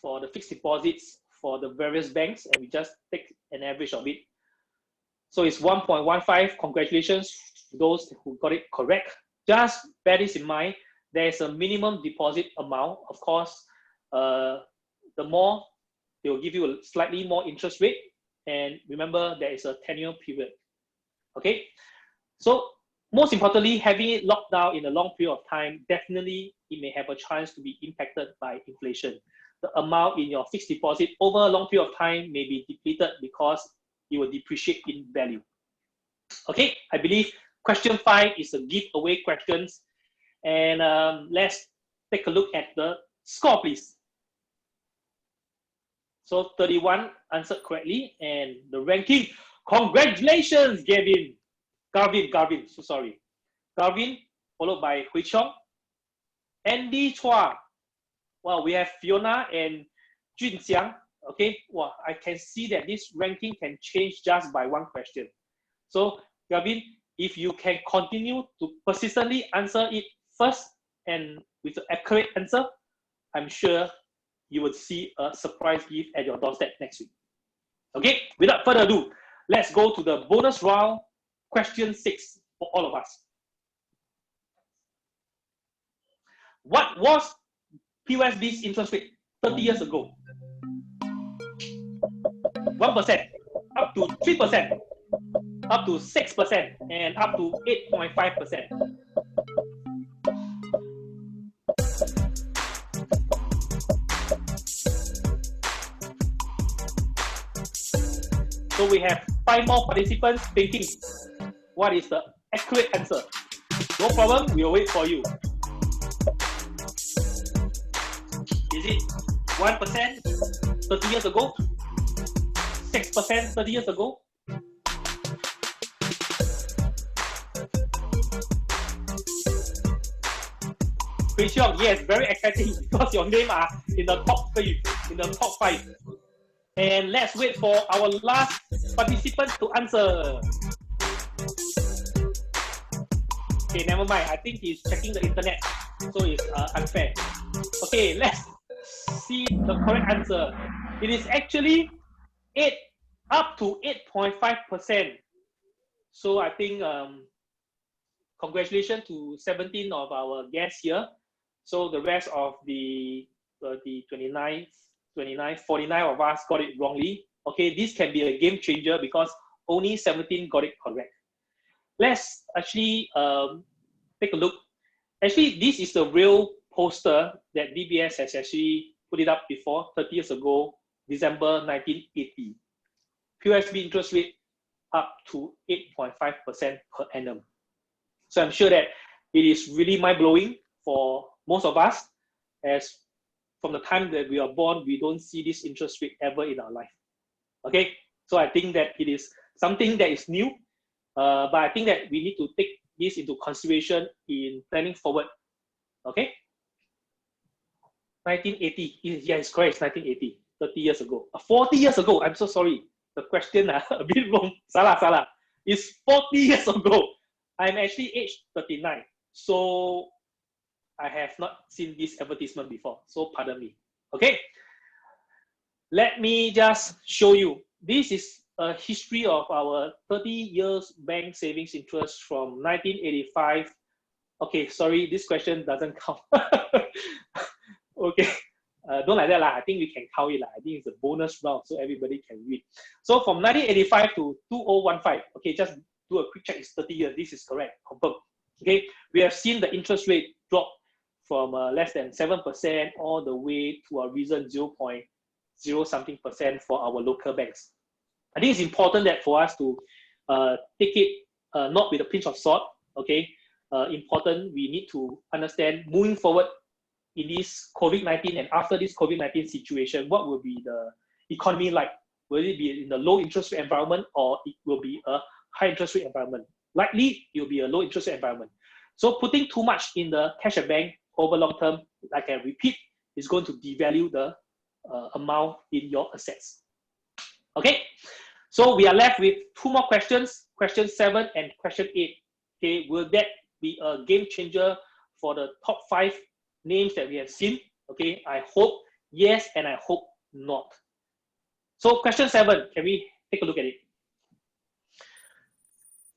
for the fixed deposits for the various banks, and we just take an average of it. So it's 1.15. Congratulations to those who got it correct. Just bear this in mind, there's a minimum deposit amount. Of course, the more, they will give you a slightly more interest rate. And remember, there is a 10-year period. Okay, so most importantly, having it locked down in a long period of time, definitely it may have a chance to be impacted by inflation. The amount in your fixed deposit over a long period of time may be depleted because it will depreciate in value. Okay, I believe question 5 is a giveaway questions. And let's take a look at the score, please. So 31 answered correctly, and the ranking, congratulations, Garvin, so sorry. Garvin, followed by Hui Chong, Andy Chua. Well, we have Fiona and Jun Xiang. Okay, well, I can see that this ranking can change just by 1 question. So, Garvin, if you can continue to persistently answer it first and with an accurate answer, I'm sure you would see a surprise gift at your doorstep next week. Okay, without further ado, let's go to the bonus round, question 6 for all of us. What was POSB's interest rate 30 years ago? 1%, up to 3%, up to 6%, and up to 8.5%. So we have 5 more participants thinking what is the accurate answer. No problem, we'll wait for you. Is it 1% 30 years ago? 6% 30 years ago? Hui Chong, yes, very exciting because your name are in the top 3, in the top 5. And let's wait for our last participant to answer. Okay, never mind. I think he's checking the internet, so it's unfair. Okay, let's see the correct answer. It is actually up to 8.5%. So I think congratulations to 17 of our guests here. So the rest of the 49 of us got it wrongly. Okay, this can be a game changer because only 17 got it correct. Let's actually take a look. Actually, this is the real poster that DBS has actually put it up before 30 years ago, December 1980. POSB interest rate up to 8.5% per annum. So I'm sure that it is really mind-blowing for most of us, as from the time that we are born, we don't see this interest rate ever in our life. Okay, so I think that it is something that is new, but I think that we need to take this into consideration in planning forward. Okay, 1980, yeah, it's correct, it's 1980, 30 years ago. 40 years ago, I'm so sorry, the question a bit wrong, salah. It's 40 years ago. I'm actually aged 39, so I have not seen this advertisement before, so pardon me. Okay, let me just show you. This is a history of our 30 years bank savings interest from 1985. Okay, sorry, this question doesn't count. Okay, don't like that lah. I think we can count it lah. I think it's a bonus round, so everybody can read. So from 1985 to 2015. Okay, just do a quick check. It's 30 years. This is correct. Confirm. Okay, we have seen the interest rate drop from less than 7% all the way to a recent 0.0 something percent for our local banks. I think it's important that for us to take it not with a pinch of salt. Okay, important. We need to understand moving forward in this COVID-19 and after this COVID-19 situation, what will be the economy like? Will it be in the low interest rate environment or it will be a high interest rate environment? Likely, it will be a low interest rate environment. So putting too much in the cash at bank over long term, like I repeat, is going to devalue the amount in your assets. Okay, so we are left with 2 more questions, question 7 and question 8. Okay, will that be a game changer for the top 5 names that we have seen? Okay, I hope yes, and I hope not. So question 7, can we take a look at it?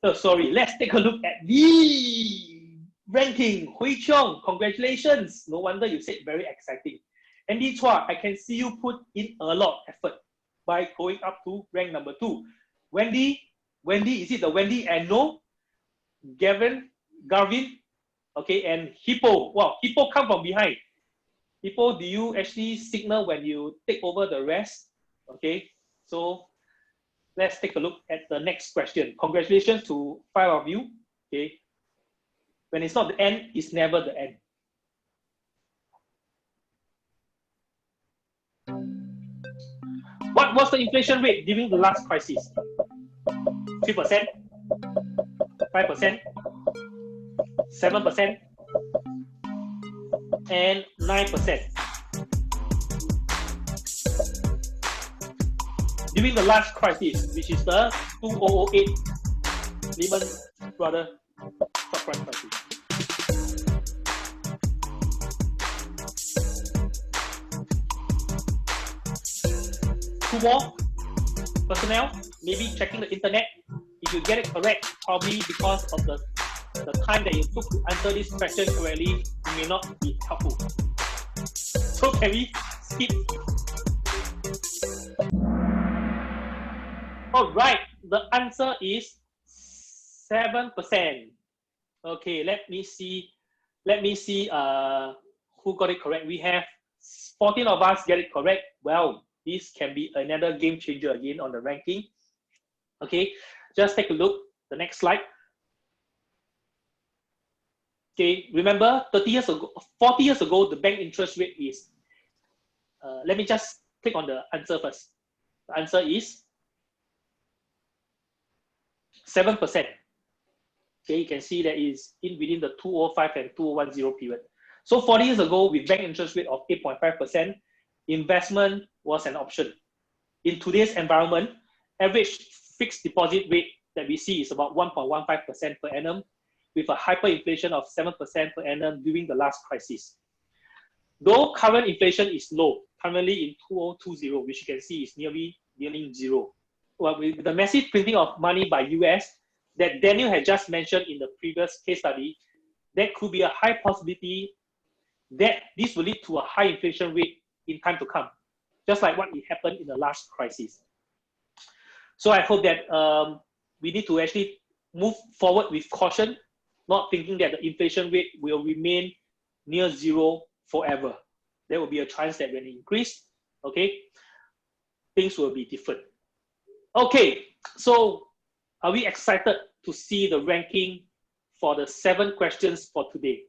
Oh, sorry, let's take a look at the ranking. Hui Chong, congratulations. No wonder you said very exciting. Andy Chua, I can see you put in a lot of effort by going up to rank number 2. Wendy, is it the Wendy and no? Garvin, okay, and Hippo. Wow, Hippo come from behind. Hippo, do you actually signal when you take over the rest? Okay, so let's take a look at the next question. Congratulations to 5 of you. Okay, when it's not the end, it's never the end. What was the inflation rate during the last crisis? 3%, 5%, 7%, and 9%. During the last crisis, which is the 2008 Lehman Brothers subprime crisis. Two more. personnel, maybe checking the internet. If you get it correct, probably because of the time that you took to answer this question correctly, it may not be helpful. So can we skip? All right, the answer is 7%. Okay, let me see who got it correct. We have 14 of us get it correct. Well, this can be another game changer again on the ranking. Okay, just take a look. The next slide. Okay, remember 40 years ago, the bank interest rate is, let me just click on the answer first. The answer is 7%. Okay, you can see that is within the 2005 and 2010 period. So 40 years ago, with bank interest rate of 8.5%, investment was an option. In today's environment, average fixed deposit rate that we see is about 1.15% per annum, with a hyperinflation of 7% per annum during the last crisis. Though current inflation is low, currently in 2020, which you can see is nearly zero. Well, with the massive printing of money by US that Daniel had just mentioned in the previous case study, there could be a high possibility that this will lead to a high inflation rate in time to come, just like what happened in the last crisis. So I hope that we need to actually move forward with caution, not thinking that the inflation rate will remain near zero forever. There will be a chance that when it increases, okay, things will be different. Okay, so are we excited to see the ranking for the 7 questions for today?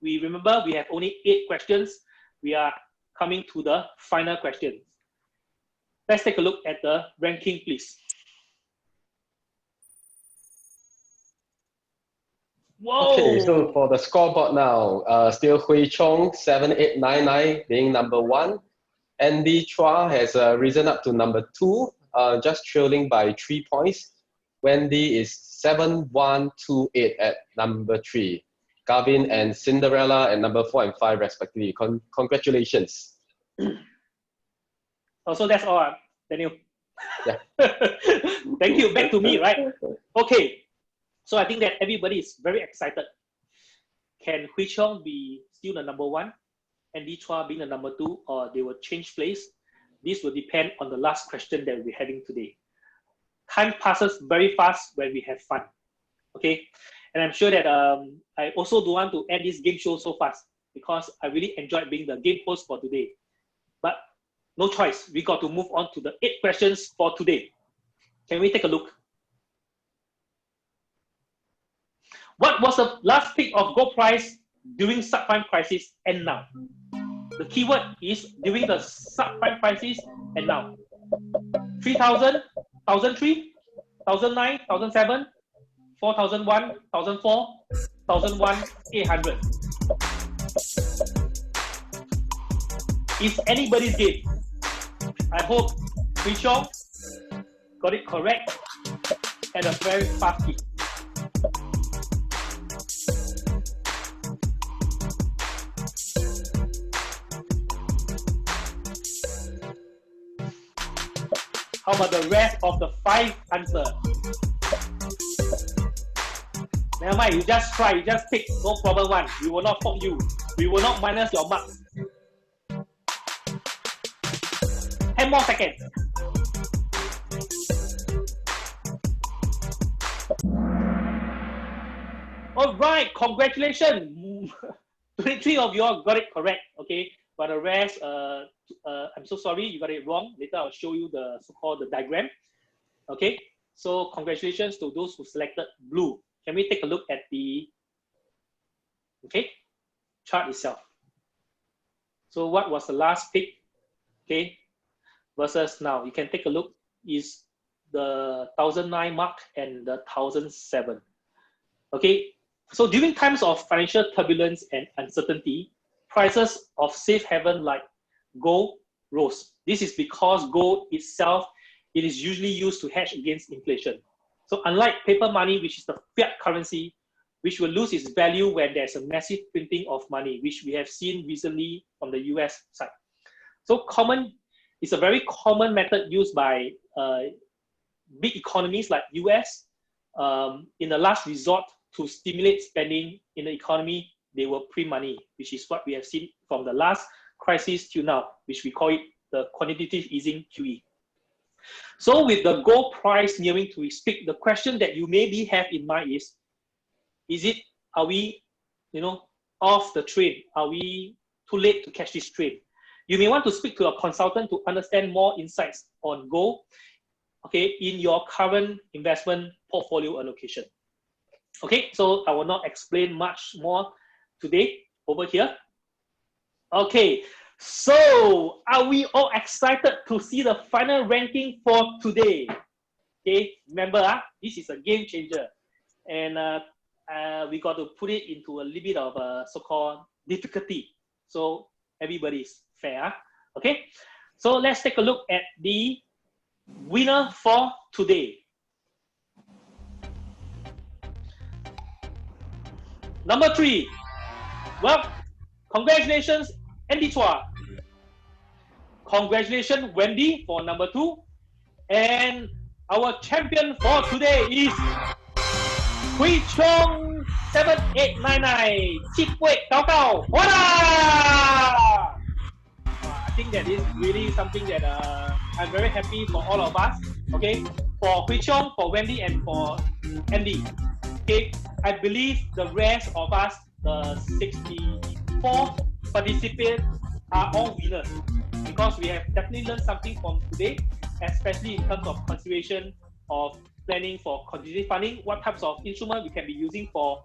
We remember we have only 8 questions. We are coming to the final questions. Let's take a look at the ranking, please. Whoa. Okay, so for the scoreboard now, still Hui Chong 7899 being number 1. Andy Chua has risen up to number 2, just trailing by 3 points. Wendy is 7128 at number 3. Gavin and Cinderella at number 4 and 5 respectively. Congratulations. So that's all, Daniel. Yeah. Thank you. Back to me, right? Okay. So I think that everybody is very excited. Can Hui Chong be still the number 1, Andy Chua being the number 2, or they will change place? This will depend on the last question that we're having today. Time passes very fast when we have fun. Okay, and I'm sure that I also don't want to end this game show so fast because I really enjoyed being the game host for today. But no choice, we got to move on to the 8 questions for today. Can we take a look? What was the last peak of gold price during subprime crisis and now? The keyword is during the subprime crisis and now. 3,000, 1,003, 1,009, 1,007, 4,001, 1,004, 1,800. It's anybody's game. I hope Hui Chong got it correct at a very fast speed. How about the rest of the 5 answers? Never mind, you just try, you just pick, no problem one. We will not fault you. We will not minus your marks. 10 more seconds. All right, congratulations. 23 of you all got it correct, okay? But the rest, I'm so sorry, you got it wrong. Later I'll show you the so-called the diagram. Okay, so congratulations to those who selected blue. Can we take a look at the chart itself? So what was the last pick? Okay, versus now. You can take a look is the 1,009 mark and the 1,007. Okay, so during times of financial turbulence and uncertainty, prices of safe haven like gold rose. This is because gold itself, it is usually used to hedge against inflation. So unlike paper money, which is the fiat currency, which will lose its value when there's a massive printing of money, which we have seen recently from the US side. So common is a very common method used by big economies like US, in the last resort to stimulate spending in the economy, they will print money, which is what we have seen from the last crisis till now, which we call it the quantitative easing QE. So with the gold price nearing to its peak, the question that you maybe have in mind is it, are we, off the train? Are we too late to catch this train? You may want to speak to a consultant to understand more insights on gold, okay, in your current investment portfolio allocation. Okay, so I will not explain much more today over here. Okay, so are we all excited to see the final ranking for today? Okay, remember, this is a game changer. And we got to put it into a little bit of a so-called difficulty. So everybody's fair. Okay, so let's take a look at the winner for today. Number 3. Well, congratulations, Andy Chua. Congratulations, Wendy, for number 2. And our champion for today is Hui Chong 7899. Chip Wei Gao Gao. Voila! I think that is really something that I'm very happy for all of us. Okay, for Hui Chong, for Wendy, and for Andy. Okay, I believe the rest of us, the 64 participants, are all winners because we have definitely learned something from today, especially in terms of consideration of planning for contingency funding, what types of instruments we can be using for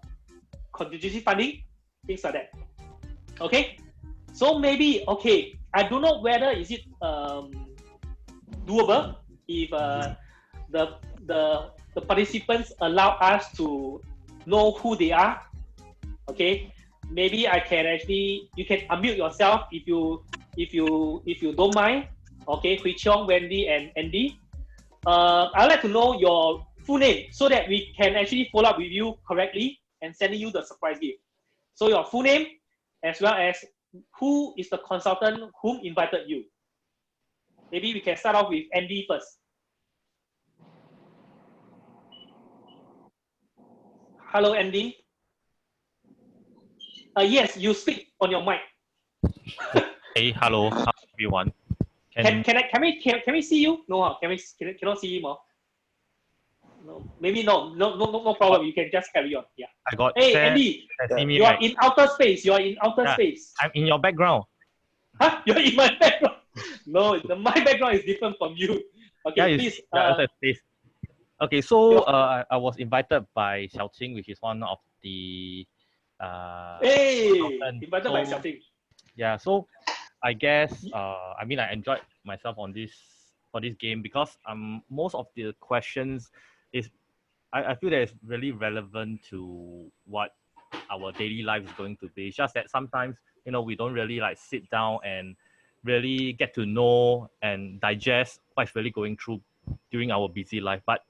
contingency funding, things like that. Okay, so maybe, okay, I don't know whether is it doable if the participants allow us to know who they are. Okay, maybe I can actually, you can unmute yourself if you don't mind. Okay, Hui Chong, Wendy, and Andy. I'd like to know your full name so that we can actually follow up with you correctly and sending you the surprise gift. So your full name, as well as who is the consultant whom invited you. Maybe we can start off with Andy first. Hello, Andy. Yes, you speak on your mic. Hey, hello everyone. Can we see you? No, cannot see him. No, maybe no problem. You can just carry on. Yeah. I got. Hey, Andy, you are in outer space. You are in outer space. I'm in your background. Huh? You're in my background? No, my background is different from you. Okay, please. Space. Okay, so I was invited by Xiao Qing, which is one of the. Invited by Xiao Qing. Yeah, so I guess I mean I enjoyed myself on this game because most of the questions is I feel that it's really relevant to what our daily life is going to be. It's just that sometimes we don't really like sit down and really get to know and digest what's really going through during our busy life. But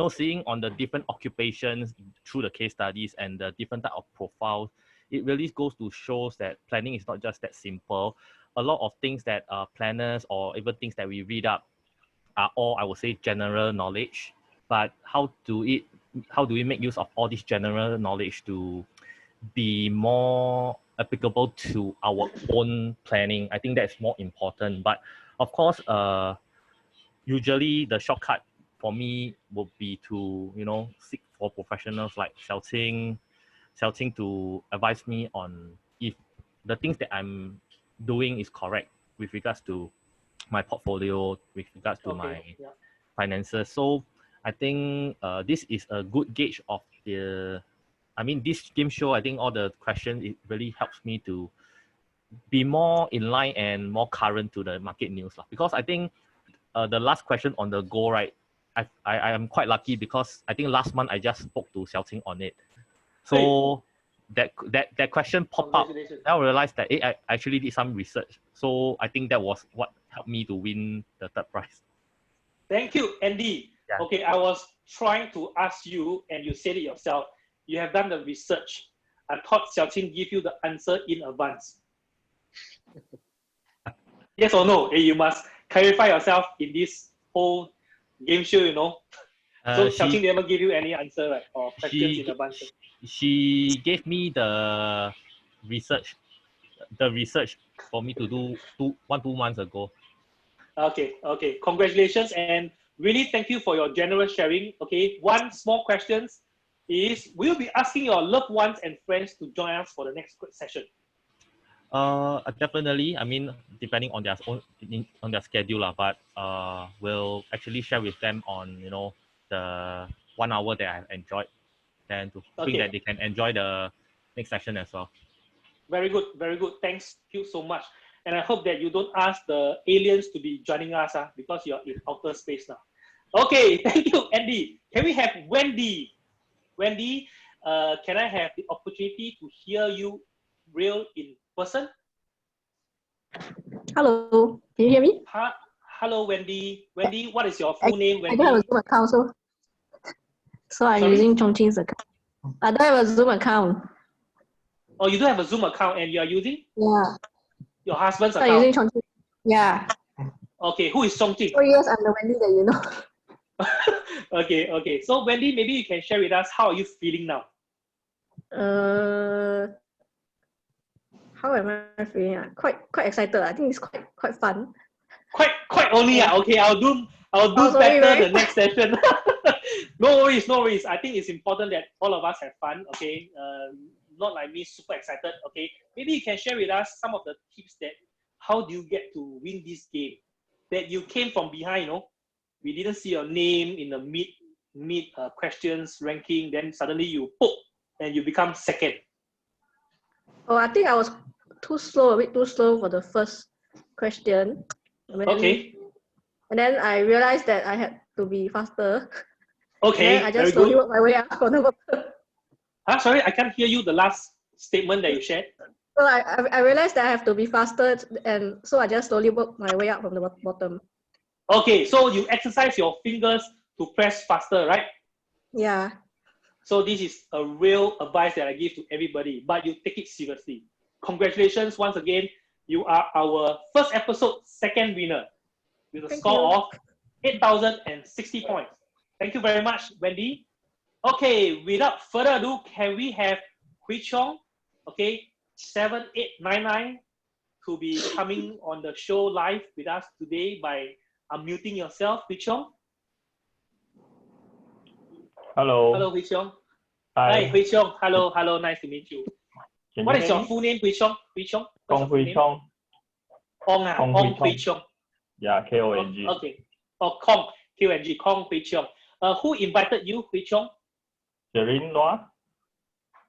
seeing on the different occupations through the case studies and the different type of profiles, it really goes to shows that planning is not just that simple. A lot of things that planners or even things that we read up are all, I would say, general knowledge. But how do we make use of all this general knowledge to be more applicable to our own planning? I think that's more important. But of course, usually the shortcut for me would be to seek for professionals like Xiao Qing to advise me on if the things that I'm doing is correct with regards to my portfolio, with regards to my finances. So I think this is a good gauge of this game show. I think all the questions, it really helps me to be more in line and more current to the market news. Because I think the last question on the goal, right, I am quite lucky because I think last month I just spoke to Xiao Qing on it. So that question popped up. I realized that I actually did some research. So I think that was what helped me to win the third prize. Thank you, Andy. Yeah. Okay, I was trying to ask you, and you said it yourself. You have done the research. I thought Xiao Qing give you the answer in advance. Yes or no? You must clarify yourself in this whole game show, you know. So Xiaoqing She never give you any answer, right? Or questions in advance. she gave me the research for me to do 2 months ago. Okay, okay. Congratulations and really thank you for your generous sharing. Okay, one small question is, we'll be asking your loved ones and friends to join us for the next session. Definitely. I mean, depending on their own on their schedule, but we'll actually share with them on the 1 hour that I've enjoyed, and to hoping Okay. that they can enjoy the next session as well. Very good, very good. Thanks you so much. And I hope that you don't ask the aliens to be joining us because you're in outer space now. Okay, thank you, Andy. Can we have Wendy? Wendy, can I have the opportunity to hear you real in person? Hello, can you hear me? Hello, Wendy. Wendy, what is your full name, I Wendy? don't have a Zoom account, so I'm Sorry? using Chongqing's account. I don't have a Zoom account. Oh, you don't have a Zoom account and you are using Yeah, your husband's so I'm account? using Chongqing. Yeah. Okay, who is Chongqing? So yes, I'm the Wendy that you know. Okay, okay. So Wendy, maybe you can share with us, how are you feeling now? How am I feeling? Quite excited. I think it's quite fun. Quite only. Yeah. Okay, I'll do sorry, better very the next session. No worries, no worries. I think it's important that all of us have fun. Okay, not like me, super excited. Okay, maybe you can share with us some of the tips that how do you get to win this game? That you came from behind, we didn't see your name in the mid questions ranking. Then suddenly you poke and you become second. Oh, I think I was a bit too slow for the first question. Okay. And then I realized that I had to be faster. Okay, and then I very just slowly good. worked my way up from the bottom. Sorry, I can't hear you. The last statement that you shared. So I realized that I have to be faster, and so I just slowly worked my way up from the bottom. Okay, so you exercise your fingers to press faster, right? Yeah. So this is a real advice that I give to everybody, but you take it seriously. Congratulations once again. You are our first episode second winner with a score of 8,060 points. Thank you very much, Wendy. Okay, without further ado, can we have Hui Chong, 7899, to be coming on the show live with us today by unmuting yourself, Hui Chong. Hello. Hello, Hui Chong. Hi. Hi, Hui Chong. Hello, nice to meet you. What is your full name, Hui Chong? Kong Hui Chong. Ong Hui Chong. Yeah, K-O-N-G. Okay. Kong, Q-N-G, Kong Hui Chong. Who invited you, Hui Chong? Shireen Loa.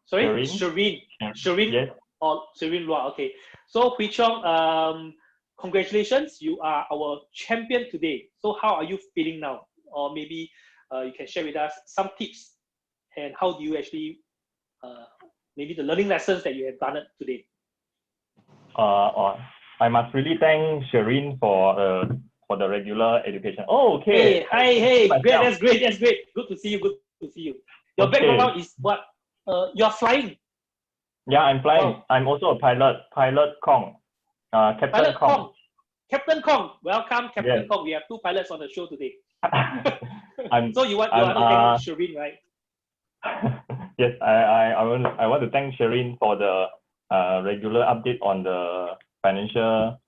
Sorry? Shireen. Yes. Or Shireen Loa, okay. So Hui Chong, congratulations. You are our champion today. So how are you feeling now? Or maybe you can share with us some tips and how do you actually, maybe the learning lessons that you have done today. I must really thank Shireen for the regular education. Oh, okay. Hey, great, that's great. Good to see you, Your background is what? You're flying. Yeah, I'm flying. Wow. I'm also a pilot Kong. Captain Kong. Captain Kong. Welcome, Captain Kong. We have two pilots on the show today. So you want to thank Shireen, right? Yes, I want to thank Shireen for the regular update on the financial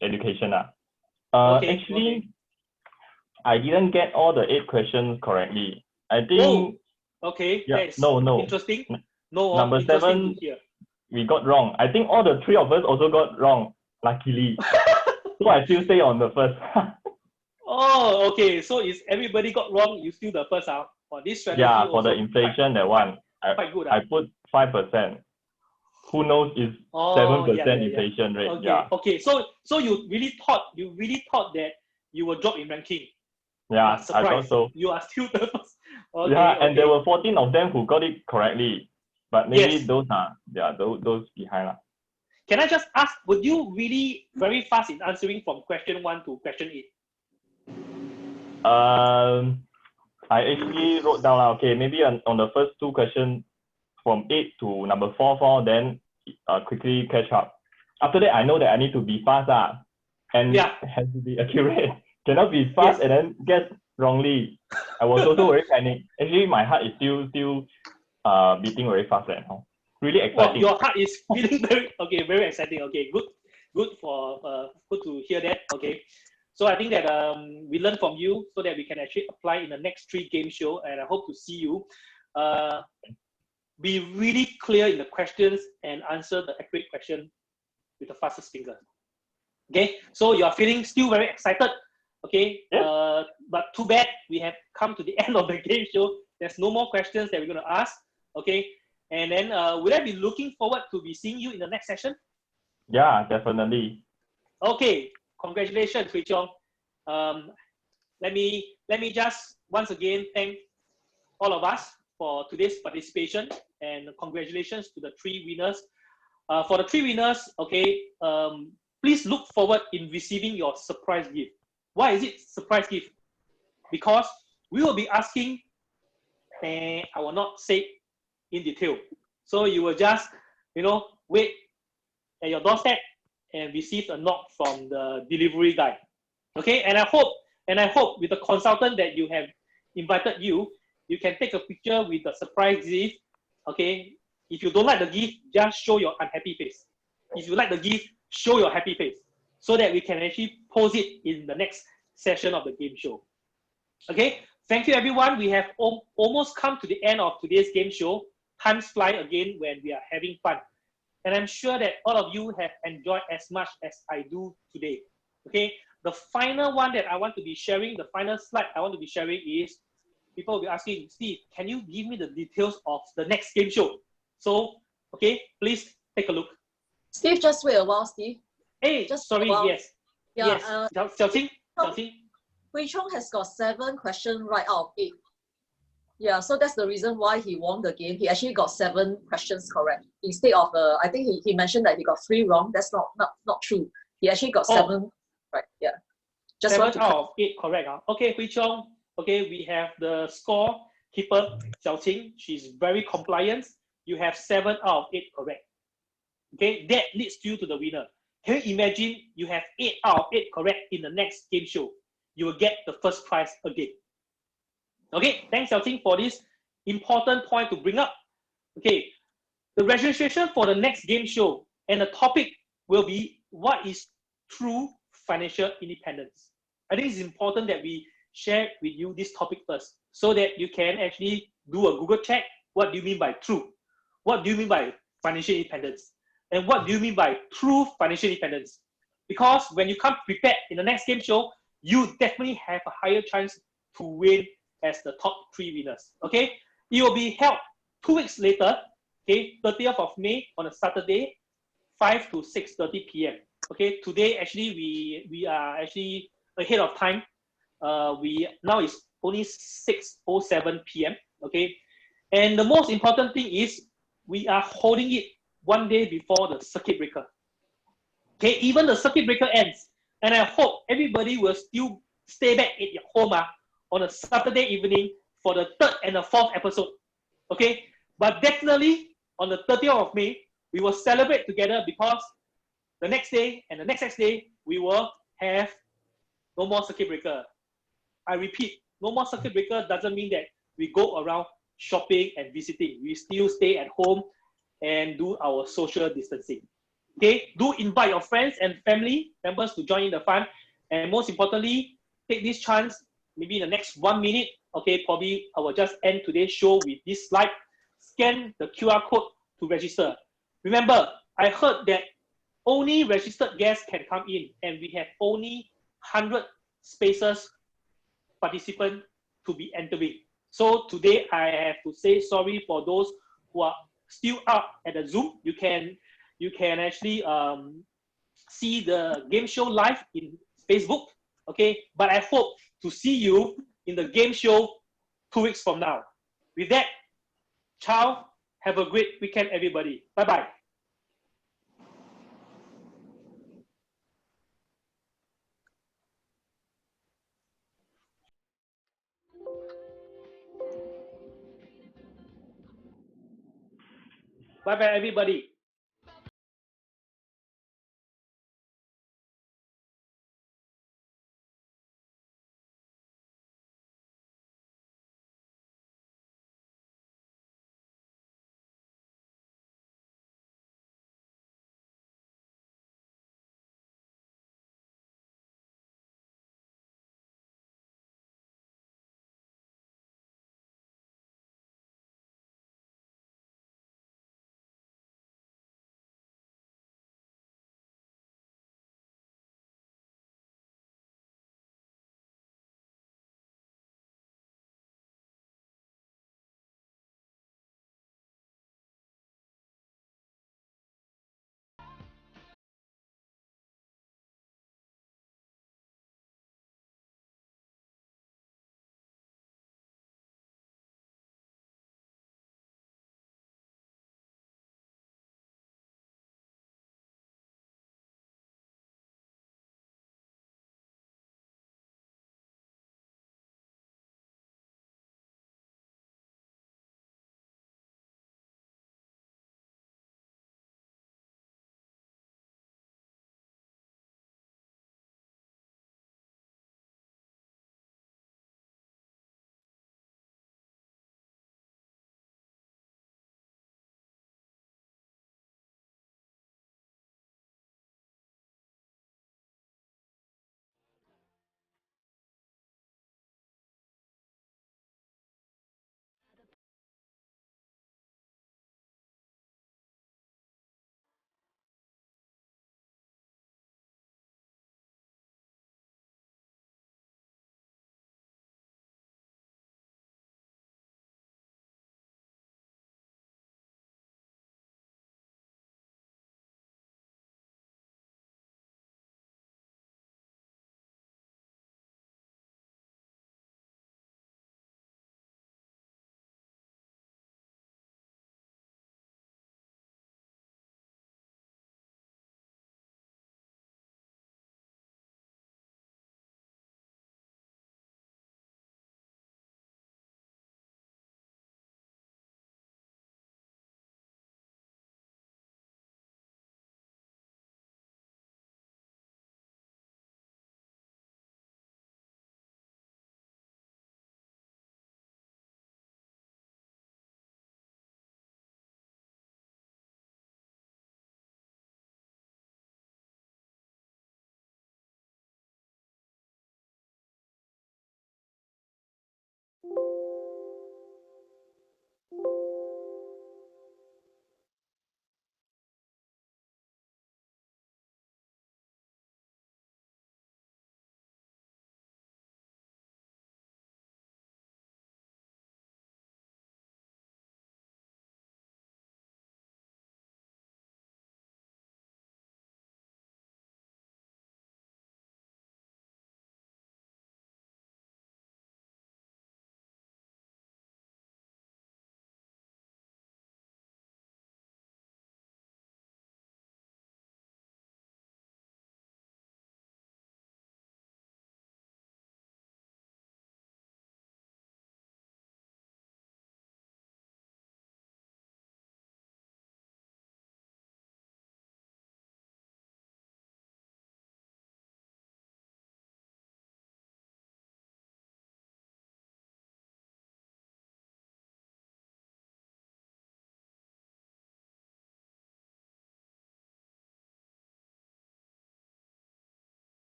education. Actually, I didn't get all the 8 questions correctly. I think. Okay. Yeah. That's no. Interesting. No. Number 7. We got wrong. I think all the 3 of us also got wrong. Luckily, so I still stay on the first. Oh, okay. So is everybody got wrong? You still the first for this strategy? Yeah, for the inflation, that one. Quite good. I put 5%. Who knows is 7% inflation rate. Okay. Yeah. Okay. So you really thought that you will drop in ranking. Yeah, I thought so. You are still the first. Okay, yeah, and there were 14 of them who got it correctly, but maybe those behind. Can I just ask? Would you really very fast in answering from question 1 to question 8? I actually wrote down. Okay, maybe on the first 2 questions from 8 to number 4, then quickly catch up. After that, I know that I need to be fast and has to be accurate. cannot be fast Yes. and then guess wrongly. I was also very panicked. Actually, my heart is still beating very fast right now. Really Well, exciting. your heart is feeling very exciting. Okay, good to hear that. Okay, so I think that we learn from you so that we can actually apply in the next 3 game show, and I hope to see you. Be really clear in the questions and answer the accurate question with the fastest finger. Okay, so you are feeling still very excited. Okay, Yes. but too bad we have come to the end of the game show. There's no more questions that we're going to ask. Okay, and then will I be looking forward to be seeing you in the next session? Yeah, definitely. Okay, congratulations, Hui Chong. Let me just once again thank all of us for today's participation, and congratulations to the 3 winners. For the 3 winners, okay, please look forward in receiving your surprise gift. Why is it surprise gift? Because we will be asking, I will not say in detail. So you will just, wait at your doorstep and receive a knock from the delivery guy. Okay, and I hope with the consultant that you have invited you can take a picture with the surprise gift. Okay, if you don't like the gift, just show your unhappy face. If you like the gift, show your happy face, so that we can actually post it in the next session of the game show. Okay, thank you everyone. We have almost come to the end of today's game show. Times fly again when we are having fun. And I'm sure that all of you have enjoyed as much as I do today. Okay, the final one that I want to be sharing, the final slide I want to be sharing is, people will be asking, Steve, can you give me the details of the next game show? So, okay, please take a look. Steve, just wait a while, Steve. Hey, Just sorry, yes. Yeah, yes, Xiaoqing. Hui Chong has got 7 questions right out of 8. Yeah, so that's the reason why he won the game. He actually got 7 questions correct instead of I think he mentioned that he got 3 wrong. That's not true. He actually got 7 right. Yeah, just 7 want to out of 8 correct. Okay, Hui Chong. Okay, we have the score keeper Xiaoqing. She's very compliant. You have 7 out of 8 correct. Okay, that leads you to the winner. Can you imagine you have 8 out of 8 correct in the next game show? You will get the first prize again. Okay, thanks Xiaoqing for this important point to bring up. Okay, the registration for the next game show and the topic will be what is true financial independence. I think it's important that we share with you this topic first so that you can actually do a Google check. What do you mean by true? What do you mean by financial independence? And what do you mean by true financial independence? Because when you come prepared in the next game show, you definitely have a higher chance to win as the top 3 winners. Okay, it will be held 2 weeks later. Okay, 30th of May on a Saturday, 5 to 6:30 p.m. Okay, today actually we are actually ahead of time. We now is only 6:07 p.m. Okay, and the most important thing is we are holding it 1 day before the circuit breaker. Okay, even the circuit breaker ends, and I hope everybody will still stay back at your home on a Saturday evening for the 3rd and the 4th episode. Okay, but definitely on the 30th of May, we will celebrate together because the next day and the next day, we will have no more circuit breaker. I repeat, no more circuit breaker doesn't mean that we go around shopping and visiting. We still stay at home and do our social distancing. Okay, do invite your friends and family members to join in the fun. And most importantly, take this chance, maybe in the next 1 minute, okay, probably I will just end today's show with this slide. Scan the QR code to register. Remember, I heard that only registered guests can come in, and we have only 100 spaces participant to be entering. So today I have to say sorry for those who are still up at the Zoom. You can actually see the game show live in Facebook. Okay, but I hope to see you in the game show 2 weeks from now. With that, ciao. Have a great weekend, everybody. Bye-bye. Bye-bye, everybody.